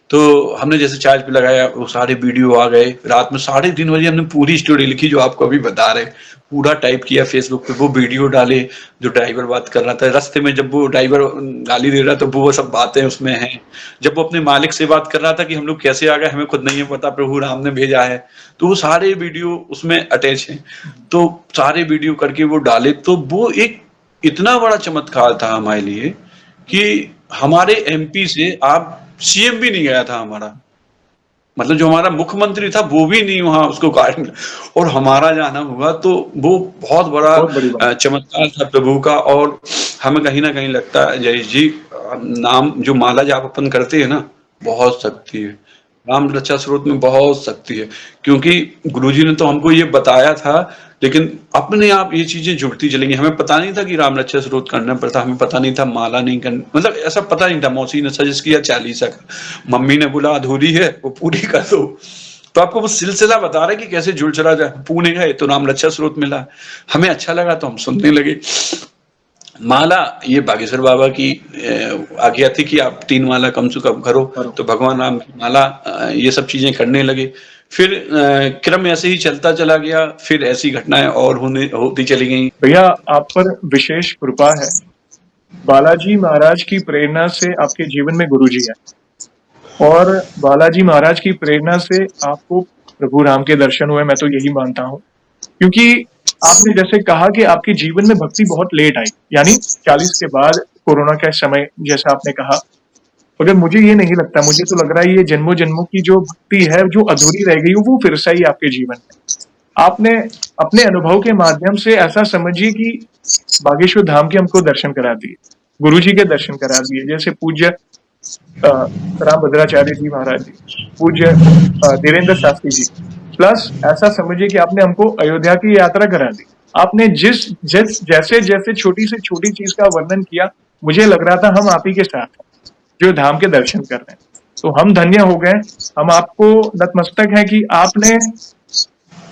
तो हमने जैसे चार्ज पे लगाया, वो सारे वीडियो आ गए। रात में 3:30 बजे हमने पूरी स्टोरी लिखी, जो आपको अभी बता रहे, पूरा टाइप किया फेसबुक पे, वो वीडियो डाले। जो ड्राइवर बात कर रहा था रास्ते में, जब वो ड्राइवर गाली दे रहा था, वो सब बातें उसमें हैं। जब वो अपने मालिक से बात कर रहा था कि हम लोग कैसे आ गए, हमें खुद नहीं है पता, प्रभु राम ने भेजा है। तो वो सारे वीडियो उसमें अटैच हैं। तो सारे वीडियो करके वो डाले, तो वो एक इतना बड़ा चमत्कार था हमारे लिए कि हमारे एमपी से आप सीएम भी नहीं गया था हमारा। मतलब जो हमारा मुख्यमंत्री था वो भी नहीं वहां उसको कार्य मिला, और हमारा जाना हुआ। तो वो बहुत बड़ा बहुत बड़ी बात। चमत्कार था प्रभु का। और हमें कहीं ना कहीं लगता है जयेश जी, नाम जो माला जाप अपन करते हैं ना, बहुत शक्ति है। राम रक्षा स्रोत में बहुत शक्ति है। क्योंकि गुरुजी ने तो हमको ये बताया था, लेकिन अपने आप ये चीजें जुड़ती चलेंगी। हमें पता नहीं था कि राम रक्षा स्रोत करना पड़ता, हमें पता नहीं था माला नहीं करनी, मतलब ऐसा पता नहीं था। मौसी ने सजेस्ट किया 40 का, मम्मी ने बोला अधूरी है वो पूरी कर दो। तो आपको वो सिलसिला बता रहे कि कैसे जुड़ चला जाए। पुणे गए तो राम रक्षा स्रोत मिला, हमें अच्छा लगा तो हम सुनने लगे। माला ये बागेश्वर बाबा की आज्ञा थी कि आप 3 माला कम से कम करो। तो भगवान राम की माला, ये सब चीजें करने लगे। फिर क्रम ऐसे ही चलता चला गया, फिर ऐसी घटनाएं और होती चली गई। भैया आप पर विशेष कृपा है। बालाजी महाराज की प्रेरणा से आपके जीवन में गुरुजी है, और बालाजी महाराज की प्रेरणा से आपको प्रभु राम के दर्शन हुए, मैं तो यही मानता हूँ। क्योंकि आपने जैसे कहा कि आपके जीवन में भक्ति बहुत लेट आई, यानी 40 के बाद, कोरोना का समय, जैसा आपने कहा। मगर मुझे ये नहीं लगता, मुझे तो लग रहा है ये जन्मों जन्मों की जो भक्ति है, जो अधूरी रह गई, वो फिर से ही आपके जीवन में आपने अपने अनुभव के माध्यम से ऐसा समझिए कि बागेश्वर धाम के हमको दर्शन करा दिए, गुरुजी के दर्शन करा दिए। जैसे पूज्य राम भद्राचार्य जी महाराज जी, पूज्य धीरेन्द्र शास्त्री जी, प्लस ऐसा समझिए कि आपने हमको अयोध्या की यात्रा करा दी। आपने जैसे जैसे छोटी से छोटी चीज का वर्णन किया, मुझे लग रहा था हम आप ही के साथ हैं, जो धाम के दर्शन कर रहे हैं। तो हम धन्य हो गए, हम आपको नतमस्तक हैं कि आपने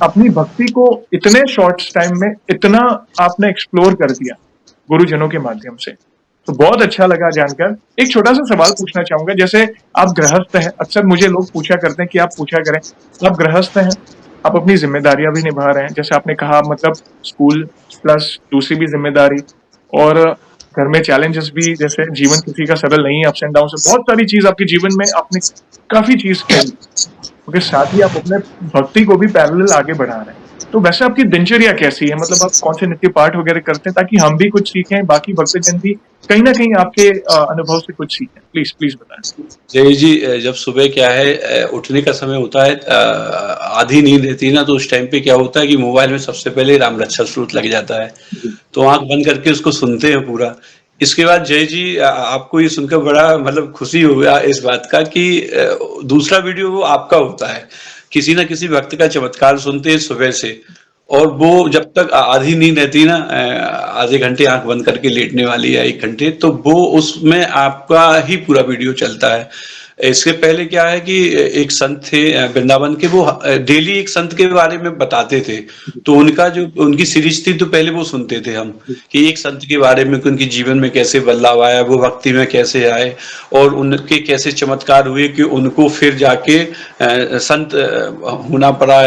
अपनी भक्ति को इतने शॉर्ट टाइम में इतना आपने एक्सप्लोर कर दिया गुरुजनों के माध्यम से। तो बहुत अच्छा लगा जानकर। एक छोटा सा सवाल पूछना चाहूंगा, जैसे आप गृहस्थ हैं, अक्सर मुझे लोग पूछा करते हैं कि आप पूछा करें, आप गृहस्थ हैं, आप अपनी जिम्मेदारियां भी निभा रहे हैं, जैसे आपने कहा, मतलब स्कूल प्लस दूसरी भी जिम्मेदारी, और घर में चैलेंजेस भी, जैसे जीवन किसी का सरल नहीं है, अप्स एंड डाउन से बहुत सारी चीज आपके जीवन में आपने काफी चीज कही, क्योंकि साथ ही आप अपने भक्ति को भी पैरेलल आगे बढ़ा रहे हैं। तो वैसे आपकी दिनचर्या कैसी है? मतलब आप कौन से नित्य पाठ वगैरह करते हैं ताकि हम भी कुछ सीखें, बाकी भक्तजन भी कहीं न कहीं आपके अनुभव से कुछ सीखें? प्लीज़ बताएँ। जय जी, जब सुबह क्या है उठने का समय होता है, आधी नींद रहती है ना, तो उस टाइम पे क्या होता है कि मोबाइल में सबसे पहले राम रक्षा स्तोत्र लग जाता है। जी, तो आँख बंद करके उसको सुनते हैं पूरा। इसके बाद जय जी, आपको ये सुनकर बड़ा मतलब खुशी होगा इस बात का कि दूसरा वीडियो वो आपका होता है। किसी न किसी भक्त का चमत्कार सुनते हैं सुबह से, और वो जब तक आधी नींद रहती है ना, आधे घंटे आँख बंद करके लेटने वाली है 1 घंटे, तो वो उसमें आपका ही पूरा वीडियो चलता है। इसके पहले क्या है कि एक संत थे वृंदावन के, वो डेली एक संत के बारे में बताते थे। जी, तो उनका जो उनकी सीरीज थी, तो पहले वो सुनते थे हम जी, कि एक संत के बारे में कि उनके जीवन में कैसे बदलाव आया, वो भक्ति में कैसे आए और उनके कैसे चमत्कार हुए कि उनको फिर जाके संत होना पड़ा।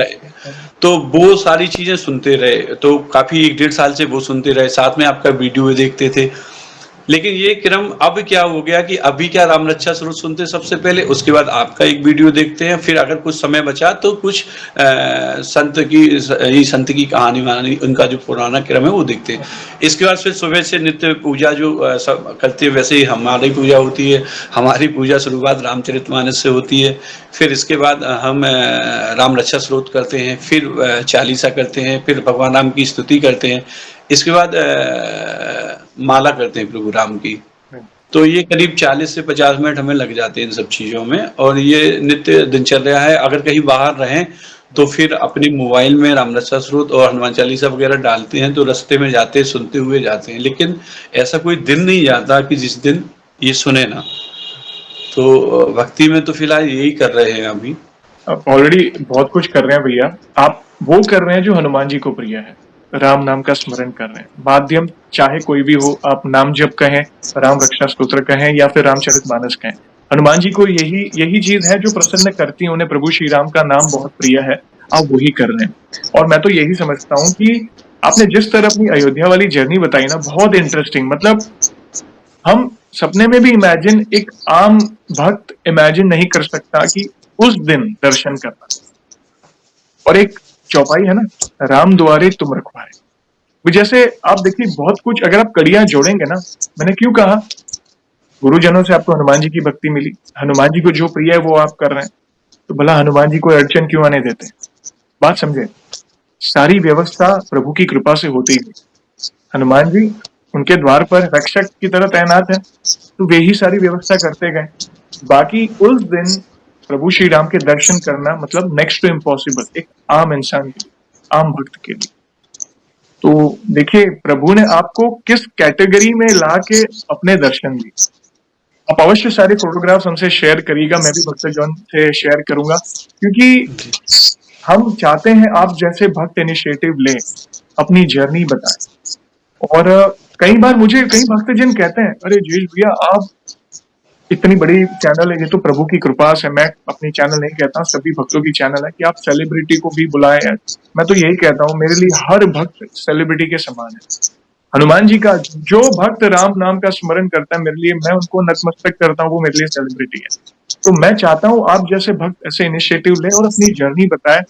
तो वो सारी चीजें सुनते रहे, तो काफी 1 डेढ़ साल से वो सुनते रहे, साथ में आपका वीडियो देखते थे। लेकिन ये क्रम अब क्या हो गया कि अभी क्या राम रक्षा स्वरूप सुनते हैं सबसे पहले, उसके बाद आपका एक वीडियो देखते हैं, फिर अगर कुछ समय बचा तो कुछ संत की कहानी वहानी, उनका जो पुराना क्रम है वो देखते हैं। इसके बाद फिर सुबह से नित्य पूजा जो सब करते हैं, वैसे ही हमारी पूजा होती है। हमारी पूजा शुरुआत रामचरितमानस से होती है। फिर इसके बाद हम राम रक्षा स्तोत्र करते हैं, फिर चालीसा करते हैं, फिर भगवान राम की स्तुति करते हैं। इसके बाद माला करते हैं प्रभु राम की। हुँ। तो ये करीब 40 से 50 मिनट हमें लग जाते हैं इन सब चीज़ों में, और ये नित्य दिनचर्या है। अगर कहीं बाहर रहें तो फिर अपने मोबाइल में राम रक्षा स्तोत्र और हनुमान चालीसा वगैरह डालते हैं, तो रास्ते में जाते सुनते हुए जाते हैं। लेकिन ऐसा कोई दिन नहीं जाता कि जिस दिन ये सुने ना। तो भक्ति में तो फिलहाल यही कर रहे हैं अभी। आप ऑलरेडी बहुत कुछ कर रहे हैं भैया। आप वो कर रहे हैं जो हनुमान जी को प्रिय है। राम नाम का स्मरण कर रहे हैं। माध्यम चाहे कोई भी हो, आप नाम जप कहें, राम रक्षा स्तोत्र कहें या फिर रामचरितमानस कहें। हनुमान जी को यही यही चीज़ है जो प्रसन्न करती है उन्हें। प्रभु श्री राम का नाम बहुत प्रिय है, आप वही कर रहे हैं। और मैं तो यही समझता हूँ कि आपने जिस तरह अपनी अयोध्या वाली जर्नी बताई ना, बहुत इंटरेस्टिंग। मतलब हम सपने में भी इमेजिन एक आम भक्त इमेजिन नहीं कर सकता कि उस दिन दर्शन करना। और एक चौपाई है ना, राम दुआरे तुम रखवारे। वो जैसे आप देखिए बहुत कुछ अगर आप कड़ियां जोड़ेंगे ना, मैंने क्यों कहा गुरुजनों से आपको हनुमान जी की भक्ति मिली, हनुमान जी को जो प्रिय है वो आप कर रहे हैं, तो भला हनुमान जी को अड़चन क्यों आने देते? बात समझे? सारी व्यवस्था प्रभु की कृपा से होती है। हनुमान जी उनके द्वार पर रक्षक की तरह तैनात है, तो वे ही सारी व्यवस्था करते गए। बाकी उस दिन प्रभु श्री राम के दर्शन करना मतलब नेक्स्ट टू इम्पॉसिबल एक आम इंसान के लिए, आम भक्त के लिए। तो देखिए प्रभु ने आपको किस कैटेगरी में ला के अपने दर्शन दिए। आप अवश्य सारे फोटोग्राफ्स हमसे शेयर करिएगा, मैं भी भक्तजन से शेयर करूंगा, क्योंकि हम चाहते हैं आप जैसे भक्त इनिशिएटिव लें, अपनी जर्नी बताएं। और कई बार मुझे कई भक्तजन कहते हैं, अरे जयेश भैया आप इतनी बड़ी चैनल है, ये तो प्रभु की कृपा से, मैं अपनी चैनल नहीं कहता, सभी भक्तों की चैनल है, कि आप सेलिब्रिटी को भी बुलाएं। मैं तो यही कहता हूँ, मेरे लिए हर भक्त सेलिब्रिटी के समान है। हनुमान जी का जो भक्त राम नाम का स्मरण करता है, मेरे लिए, मैं उनको नतमस्तक करता हूँ, वो मेरे लिए सेलिब्रिटी है। तो मैं चाहता हूँ आप जैसे भक्त ऐसे इनिशिएटिव लें और अपनी जर्नी बताएं।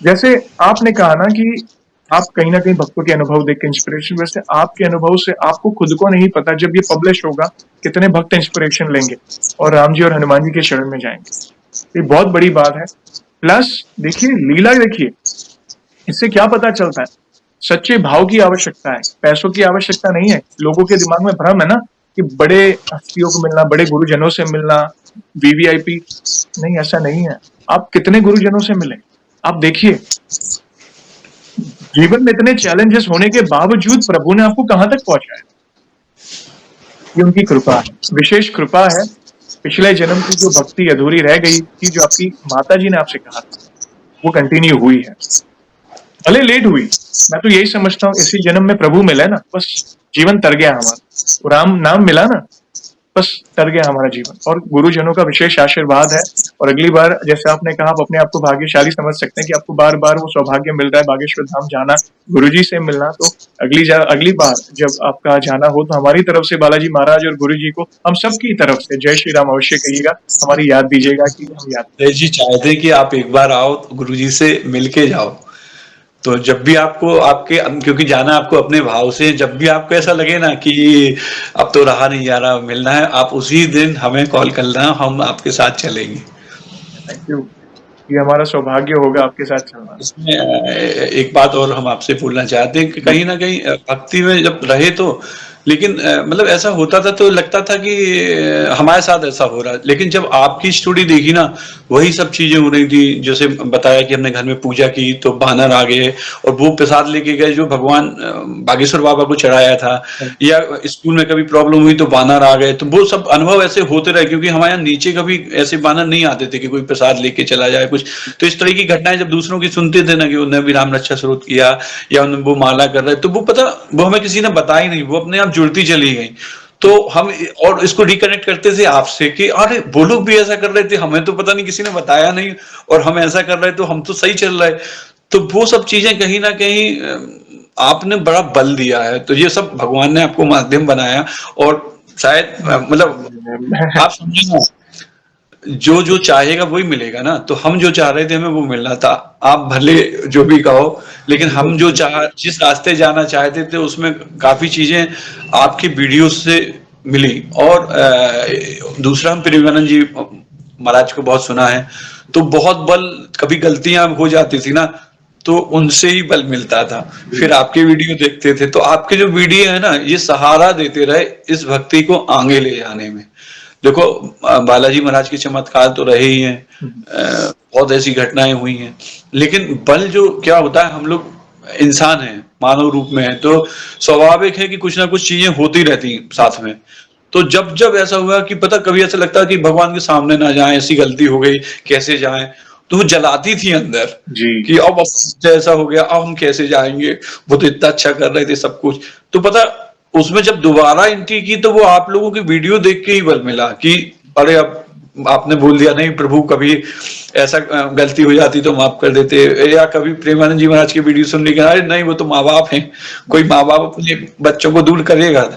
जैसे आपने कहा ना कि आप कहीं ना कहीं भक्तों के अनुभव देख के इंस्पिरेशन, वैसे आपके अनुभव से आपको खुद को नहीं पता जब ये पब्लिश होगा कितने भक्त इंस्पिरेशन लेंगे और राम जी और हनुमान जी के शरण में जाएंगे। ये बहुत बड़ी बात है। प्लस देखिए लीला, देखिए इससे क्या पता चलता है, सच्चे भाव की आवश्यकता है, पैसों की आवश्यकता नहीं है। लोगों के दिमाग में भ्रम है ना कि बड़े हस्तियों को मिलना, बड़े गुरुजनों से मिलना, वीवीआईपी, नहीं ऐसा नहीं है। आप कितने गुरुजनों से मिले, आप देखिए जीवन में इतने चैलेंजेस होने के बावजूद प्रभु ने आपको कहां तक पहुंचाया, ये उनकी कृपा है, विशेष कृपा है। पिछले जन्म की जो भक्ति अधूरी रह गई थी, जो आपकी माता जी ने आपसे कहा था, वो कंटिन्यू हुई है, भले लेट हुई। मैं तो यही समझता हूँ इसी जन्म में प्रभु मिला ना, बस जीवन तर गया हमारा। राम नाम मिला ना, बस तर गया हमारा जीवन। और गुरुजनों का विशेष आशीर्वाद है। और अगली बार जैसे आपने कहा, आप अपने आप को भाग्यशाली समझ सकते हैं कि आपको बार बार वो सौभाग्य मिल रहा है बागेश्वर धाम जाना, गुरुजी से मिलना। तो अगली बार जब आपका जाना हो, तो हमारी तरफ से बालाजी महाराज और गुरुजी को, हम सबकी तरफ से जय श्री राम अवश्य कहिएगा, हमारी याद दीजिएगा कि हम याद। जय जी चाहते हैं कि आप एक बार आओ तो गुरुजी से मिल के जाओ। तो जब भी आपको आपके क्योंकि जाना आपको अपने भाव से, जब भी आपको ऐसा लगे ना कि अब तो रहा नहीं जा रहा, मिलना है, आप उसी दिन हमें कॉल करना, हम आपके साथ चलेंगे। Thank you. ये हमारा सौभाग्य होगा आपके साथ चलना। इसमें एक बात और हम आपसे बोलना चाहते हैं कि जी। कहीं न कहीं भक्ति में जब रहे तो लेकिन मतलब ऐसा होता था तो लगता था कि हमारे साथ ऐसा हो रहा है। लेकिन जब आपकी स्टोरी देखी ना, वही सब चीज़ें हो रही थी। जैसे बताया कि हमने घर में पूजा की तो बानर आ गए और वो प्रसाद लेके गए जो भगवान बागेश्वर बाबा को चढ़ाया था, या स्कूल में कभी प्रॉब्लम हुई तो बानर आ गए। तो वो सब अनुभव ऐसे होते रहे क्योंकि हमारे यहाँ नीचे कभी ऐसे बानर नहीं आते थे कि कोई प्रसाद लेके चला जाए कुछ। तो इस तरह की घटनाएं जब दूसरों की सुनते थे ना कि उन्होंने भी राम रक्षा स्वरूप किया या उन्होंने वो माला कर रहे, तो वो पता वो हमें किसी ने बताया ही नहीं, वो अपने आप जुड़ती चली गई। तो हम और इसको रिकनेक्ट करते थे आपसे कि अरे वो लोग भी ऐसा कर रहे थे, हमें तो पता नहीं, किसी ने बताया नहीं और हम ऐसा कर रहे तो हम तो सही चल रहे। तो वो सब चीजें कहीं ना कहीं आपने बड़ा बल दिया है। तो ये सब भगवान ने आपको माध्यम बनाया और शायद मतलब आप समझे ना, जो जो चाहेगा वही मिलेगा ना। तो हम जो चाह रहे थे हमें वो मिलना था। आप भले जो भी कहो, लेकिन हम जो चाह जिस रास्ते जाना चाहते थे उसमें काफी चीजें आपकी वीडियो से मिली। और दूसरा, हम प्रेमानंद जी महाराज को बहुत सुना है, तो बहुत बल, कभी गलतियां हो जाती थी ना तो उनसे ही बल मिलता था। फिर आपके वीडियो देखते थे, तो आपके जो वीडियो है ना, ये सहारा देते रहे इस भक्ति को आगे ले जाने में। देखो बालाजी महाराज के चमत्कार तो रहे ही हैं, बहुत ऐसी घटनाएं हुई हैं, लेकिन बल जो क्या होता है, हम लोग इंसान हैं, मानव रूप में है, तो स्वाभाविक है कि कुछ ना कुछ चीजें होती रहती साथ में। तो जब जब ऐसा हुआ कि पता, कभी ऐसा लगता कि भगवान के सामने ना जाएं, ऐसी गलती हो गई, कैसे जाएं, तो वो जलाती थी अंदर जी। कि अब ऐसा हो गया, अब हम कैसे जाएंगे, वो तो इतना अच्छा कर रहे थे सब कुछ। तो पता, उसमें जब दोबारा एंट्री की तो वो आप लोगों की वीडियो देख के ही बल मिला कि अरे अब आपने बोल दिया, नहीं प्रभु कभी ऐसा गलती हो जाती तो माफ कर देते, या कभी प्रेमानंद जी महाराज की वीडियो सुनने के, अरे नहीं वो तो माँ बाप हैं, कोई माँ बाप अपने बच्चों को दूर करेगा।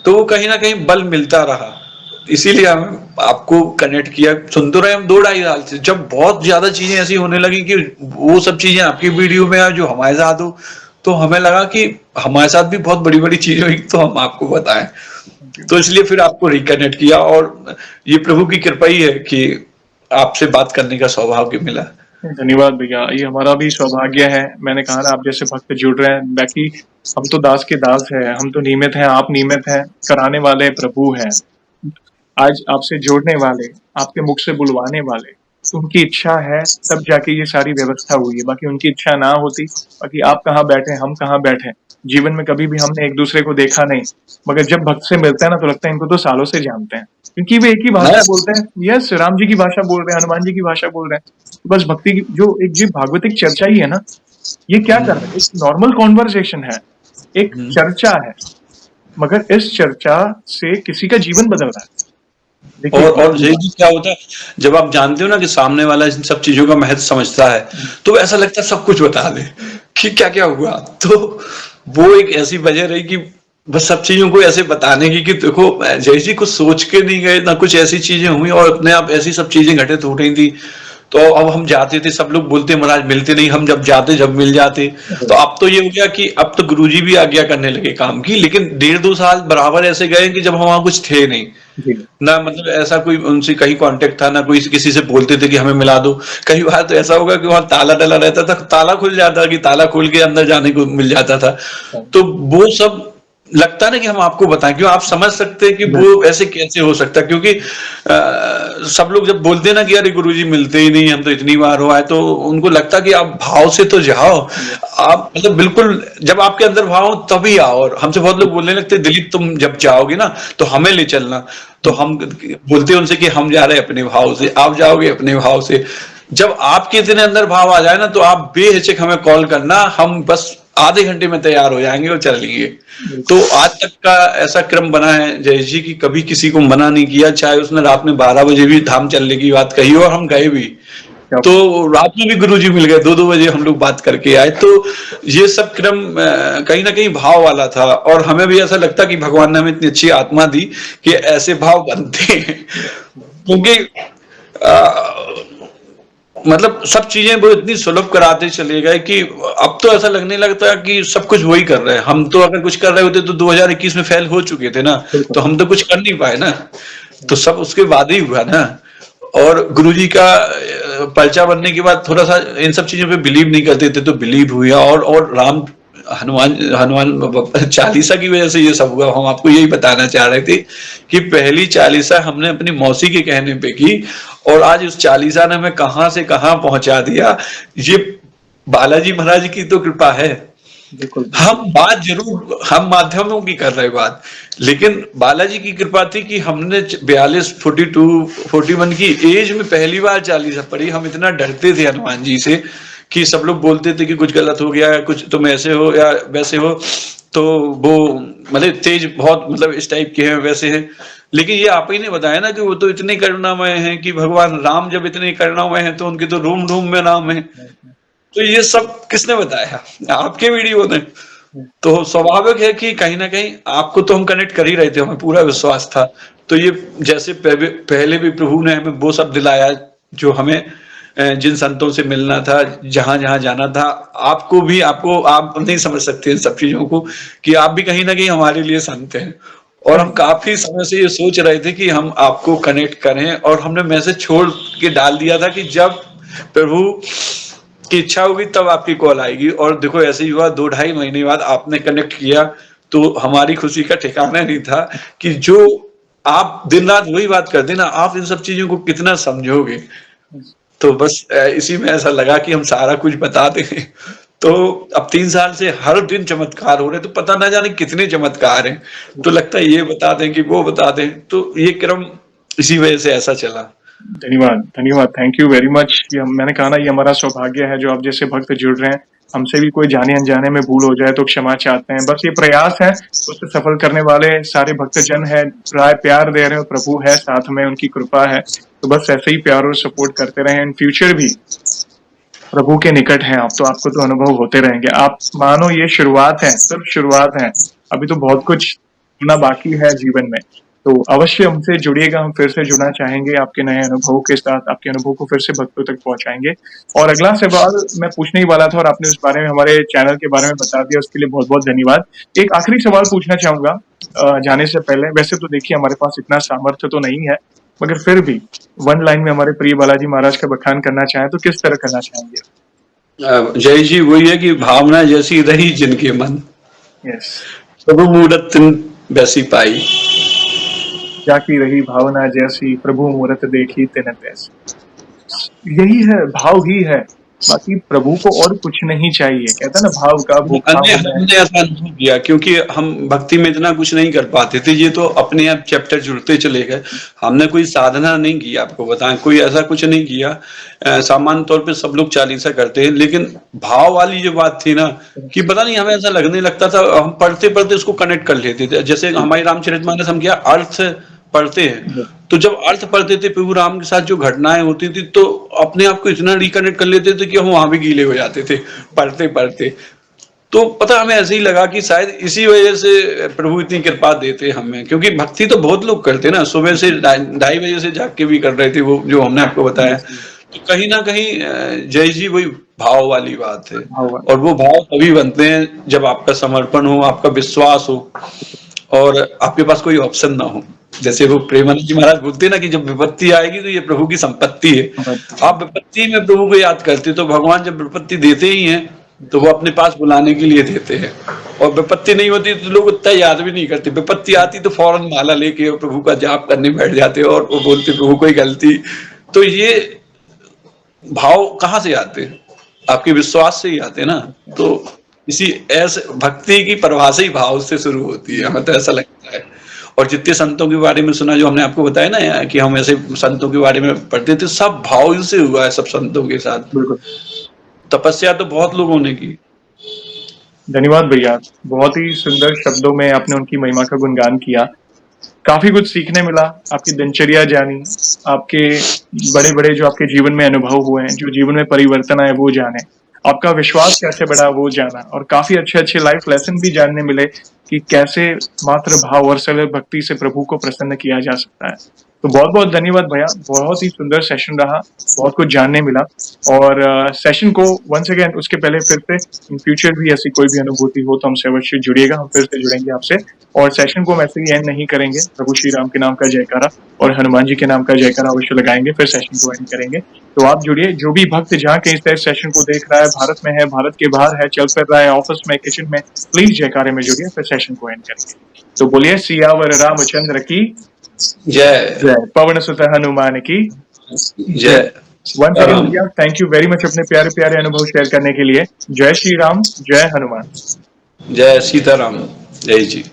तो वो कहीं ना कहीं बल मिलता रहा, इसीलिए हम आपको कनेक्ट किया। सुन तो रहे हम 2-2.5 साल से, जब बहुत ज्यादा चीजें ऐसी होने लगी कि वो सब चीजें आपकी वीडियो में आए जो हमारे साथ हो, तो हमें लगा कि हमारे साथ भी बहुत बड़ी बड़ी चीजें हुई, तो हम आपको बताएं। तो इसलिए फिर आपको रिकनेक्ट किया, और ये प्रभु की कृपा ही है कि आपसे बात करने का सौभाग्य मिला। धन्यवाद भैया, ये हमारा भी सौभाग्य है। मैंने कहा ना, आप जैसे भक्त जुड़ रहे हैं, बाकी हम तो दास के दास है, हम तो नियमित हैं, आप नियमित हैं, कराने वाले प्रभु हैं। आज आपसे जोड़ने वाले, आपके मुख से बुलवाने वाले, उनकी इच्छा है तब जाके ये सारी व्यवस्था हुई है। बाकी उनकी इच्छा ना होती, बाकी आप कहाँ बैठे, हम कहाँ बैठे, जीवन में कभी भी हमने एक दूसरे को देखा नहीं, मगर जब भक्त से मिलते हैं ना तो लगता है इनको तो सालों से जानते हैं, क्योंकि वे एक ही भाषा बोलते हैं। यस, राम जी की भाषा बोल रहे हैं, हनुमान जी की भाषा बोल रहे हैं। तो बस भक्ति की जो एक जी भागवतिक चर्चा ही है ना, ये क्या कर रहे हैं, एक नॉर्मल कॉन्वर्सेशन है, एक चर्चा है, मगर इस चर्चा से किसी का जीवन बदल रहा है। और जय जी क्या होता है, जब आप जानते हो ना कि सामने वाला इन सब चीजों का महत्व समझता है, तो ऐसा लगता है सब कुछ बता दे कि क्या क्या हुआ। तो वो एक ऐसी वजह रही कि बस सब चीजों को ऐसे बताने की कि देखो जय जी कुछ सोच के नहीं गए ना, कुछ ऐसी चीजें हुई और अपने आप ऐसी सब चीजें घटित हो रही थी। तो अब हम जाते थे, सब लोग बोलते महाराज मिलते नहीं, हम जब जाते जब मिल जाते। तो अब तो ये हो गया कि अब तो गुरुजी भी आज्ञा करने लगे काम की, लेकिन 1.5-2 साल बराबर ऐसे गए कि जब हम वहां कुछ थे नहीं ना, मतलब ऐसा कोई उनसे कहीं कांटेक्ट था ना, कोई किसी से बोलते थे कि हमें मिला दो। कई बार तो ऐसा होगा कि वहां ताला डला रहता था, ताला खुल जाता कि ताला खोल के अंदर जाने को मिल जाता था। तो वो सब लगता है ना कि हम आपको बताएं, क्यों आप समझ सकते हैं कि वो ऐसे कैसे हो सकता है, क्योंकि सब लोग जब बोलते हैं ना कि अरे गुरुजी मिलते ही नहीं, हम तो इतनी बार हुआ है, तो उनको लगता कि आप भाव से तो जाओ, आप मतलब बिल्कुल जब आपके अंदर भाव हो तभी आओ। और हमसे बहुत लोग बोलने लगते दिलीप तुम जब जाओगे ना तो हमें ले चलना, तो हम बोलते हैं उनसे कि हम जा रहे हैं अपने भाव से, आप जाओगे अपने भाव से। जब आपके इतने अंदर भाव आ जाए ना तो आप बेहिचक हमें कॉल करना, हम बस आधे घंटे में तैयार हो जाएंगे और चलेंगे। तो आज तक का ऐसा क्रम बना है जय जी की, कभी किसी को मना नहीं किया, चाहे उसने रात में 12 बजे भी धाम चलने की बात कही और हम गए भी, तो रात में भी गुरुजी मिल गए, 2-2 बजे हम लोग बात करके आए। तो ये सब क्रम कहीं ना कहीं भाव वाला था, और हमें भी ऐसा लगता कि भगवान ने हमें इतनी अच्छी आत्मा दी कि ऐसे भाव बनते हैं। क्योंकि मतलब सब चीजें वो इतनी सुलभ कराते चले गए कि अब तो ऐसा लगने लगता है कि सब कुछ वही कर रहे हैं। हम तो अगर कुछ कर रहे होते तो 2021 में फेल हो चुके थे ना, बिल्कुल। तो हम तो कुछ कर नहीं पाए ना, तो सब उसके बाद ही हुआ ना। और गुरुजी का पर्चा बनने के बाद थोड़ा सा इन सब चीजों पे बिलीव नहीं करते थे, तो बिलीव हुआ। और राम हनुमान हनुमान चालीसा की वजह से ये सब हुआ। हम आपको यही बताना चाह रहे थे कि पहली चालीसा हमने अपनी मौसी के कहने पे की, और आज उस चालीसा ने हमें कहां से कहां पहुंचा दिया। ये बालाजी महाराज की तो कृपा है। बिल्कुल, बिल्कुल। हम बात जरूर हम माध्यमों की कर रहे बात, लेकिन बालाजी की कृपा थी कि हमने 42 42 41 की एज में पहली बार चालीसा पढ़ी। हम इतना डरते थे हनुमान जी से कि सब लोग बोलते थे कि कुछ गलत हो गया, कुछ तुम ऐसे हो या वैसे हो, तो वो मतलब तेज बहुत, मतलब इस टाइप के हैं, वैसे हैं। लेकिन ये आप ही ने बताया ना कि वो तो इतने करुणामय हैं कि भगवान राम जब इतने करुणामय हैं तो उनके तो रूम रूम में नाम है। तो ये सब किसने बताया? आपके वीडियो ने। तो स्वाभाविक है कि कहीं ना कहीं आपको तो हम कनेक्ट कर ही रहे थे, हमें पूरा विश्वास था। तो ये जैसे पहले भी प्रभु ने हमें वो सब दिलाया जो हमें जिन संतों से मिलना था, जहां जहां जाना था, आपको भी, आपको आप नहीं समझ सकते इन सब चीजों को, कि आप भी कहीं ना कहीं हमारे लिए संत हैं। और हम काफी समय से ये सोच रहे थे कि हम आपको कनेक्ट करें, और हमने मैसेज छोड़ के डाल दिया था कि जब प्रभु की इच्छा होगी तब आपकी कॉल आएगी। और देखो ऐसे ही हुआ, 2 ढाई महीने बाद आपने कनेक्ट किया, तो हमारी खुशी का ठिकाना नहीं था कि जो आप दिन रात वही बात करते ना, आप इन सब चीजों को कितना समझोगे। तो बस इसी में ऐसा लगा कि हम सारा कुछ बता दें। तो अब 3 साल से हर दिन चमत्कार हो रहे, तो पता ना जाने कितने चमत्कार हैं। तो लगता है ये बता दें कि वो बता दें, तो ये क्रम इसी वजह से ऐसा चला। धन्यवाद, धन्यवाद। Thank you very much. ये मैंने कहा ना, ये हमारा सौभाग्य है जो आप जैसे भक्त जुड़ रहे हैं। हमसे भी कोई जाने-अनजाने में भूल हो जाए तो क्षमा चाहते हैं। बस ये प्रयास है, उसे सफल करने वाले सारे भक्तजन हैं, प्यार दे रहे हो, प्रभु है साथ में, उनकी कृपा है। तो बस ऐसे ही प्यार और सपोर्ट करते रहें। इन फ्यूचर भी प्रभु के निकट हैं आप, तो आपको तो अनुभव होते रहेंगे। आप मानो ये शुरुआत है, सिर्फ शुरुआत है। अभी तो बहुत कुछ होना बाकी है जीवन में। तो अवश्य हमसे जुड़िएगा, हम फिर से जुड़ना चाहेंगे आपके नए अनुभवों के साथ, आपके अनुभव को फिर से भक्तों तक पहुँचाएँगे। और अगला सवाल मैं पूछने ही वाला था और आपने उस बारे में, हमारे चैनल के बारे में बता दिया, उसके लिए बहुत-बहुत धन्यवाद। एक आखिरी सवाल पूछना चाहूँगा जाने से पहले। वैसे तो देखिए हमारे पास इतना सामर्थ्य तो नहीं है, मगर फिर भी 1 लाइन में हमारे प्रिय बालाजी महाराज का बखान करना चाहें तो किस तरह करना चाहेंगे? जय जी वही है कि भावना जैसी रही जिनके मन, यस। प्रभु मूरत तिन वैसी पाई। जाकी रही भावना जैसी, प्रभु मूरत देखी तिन तैसी। यही है, भाव ही है। बाकी प्रभु को और कुछ नहीं चाहिए। कहते हैं ना, भाव का भूखा हमने हूँ मैं। हमने ऐसा अनुभव किया, क्योंकि हम भक्ति में इतना कुछ नहीं कर पाते थे। ये तो अपने आप चैप्टर जुड़ते चले गए। हमने कोई साधना नहीं की, आपको बताएं, कोई ऐसा कुछ नहीं किया। सामान्य तौर पे सब लोग चालीसा करते हैं, लेकिन भाव वाली जो बात थी ना, कि पता नहीं हमें ऐसा लगने लगता था, हम पढ़ते पढ़ते उसको कनेक्ट कर लेते थे। जैसे हमारी रामचरितमानस हम क्या अर्थ पढ़ते हैं, तो जब अर्थ पढ़ते थे प्रभु राम के साथ जो घटनाएं होती थी, तो अपने आप को इतना रिकनेक्ट कर लेते थे कि हम वहां भी गीले हो जाते थे पढ़ते पढ़ते। तो पता हमें ऐसे ही लगा कि शायद इसी वजह से प्रभु इतनी कृपा देते हमें, क्योंकि भक्ति तो बहुत लोग करते ना, सुबह से 2:30 बजे से जाग के भी कर रहे थे, वो जो हमने आपको बताया। तो कहीं ना कहीं जय जी वही भाव वाली बात है। भाव वाला। और वो भाव तभी बनते हैं जब आपका समर्पण हो, आपका विश्वास हो, और आपके पास कोई ऑप्शन ना हो। जैसे वो प्रेमानंद जी महाराज बोलते हैं ना कि जब विपत्ति आएगी तो ये प्रभु की संपत्ति है। आप विपत्ति में प्रभु को याद करते, तो भगवान जब विपत्ति देते ही हैं तो वो अपने पास बुलाने के लिए देते हैं। और विपत्ति नहीं होती तो लोग उतना याद भी नहीं करते। विपत्ति आती तो फौरन माला लेके और प्रभु का जाप करने बैठ जाते और वो बोलते प्रभु कोई गलती। तो ये भाव कहाँ से आते हैं? आपके विश्वास से ही आते ना। तो इसी ऐसे भक्ति की परिभाषा ही भाव से शुरू होती है, हमें तो ऐसा लगता है। और जितने संतों के बारे में सुना, जो हमने आपको बताया ना कि हम ऐसे संतों के बारे में पढ़ते थे, सब भाव से हुआ है सब संतों के साथ। बिल्कुल। तपस्या तो बहुत लोगों ने की। धन्यवाद भैया। बहुत ही सुंदर शब्दों में आपने उनकी महिमा का गुणगान किया। काफ़ी कुछ सीखने मिला, आपकी दिनचर्या जानी, आपके बड़े-बड़े जो आपके जीवन में अनुभव हुए हैं, जो जीवन में परिवर्तन आए वो जाने, आपका विश्वास कैसे बढ़ा वो जाना, और काफ़ी अच्छे-अच्छे लाइफ लेसन भी जानने मिले कि कैसे मात्र भाव और सरल भक्ति से प्रभु को प्रसन्न किया जा सकता है। तो बहुत-बहुत धन्यवाद भैया, बहुत ही सुंदर सेशन रहा, बहुत कुछ जानने मिला और सेशन को वन्स अगेन उसके पहले फिर से इन फ्यूचर भी ऐसी कोई भी अनुभूति हो तो हमसे अवश्य जुड़िएगा, हम फिर से जुड़ेंगे आपसे और सेशन को हम ऐसे ही एंड नहीं करेंगे, प्रभु श्री राम के नाम का जयकारा और हनुमान जी के नाम का जयकारा अवश्य लगाएँगे, फिर सेशन को एंड करेंगे। तो आप जुड़िए, जो भी भक्त जहाँ कहीं से सेशन को देख रहा है, भारत में है, भारत के बाहर है, चल फिर रहा है, ऑफिस में, किचन में, प्लीज़ जयकारे में जुड़िए, फिर सेशन को एंड करेंगे। तो बोलिए सियावर रामचंद्र की जय जय, पवन सुत हनुमान की जय वंस अगेन राम। भैया थैंक यू वेरी मच अपने प्यारे प्यारे अनुभव शेयर करने के लिए। जय श्री राम, जय हनुमान। जय सीताराम। जय जी।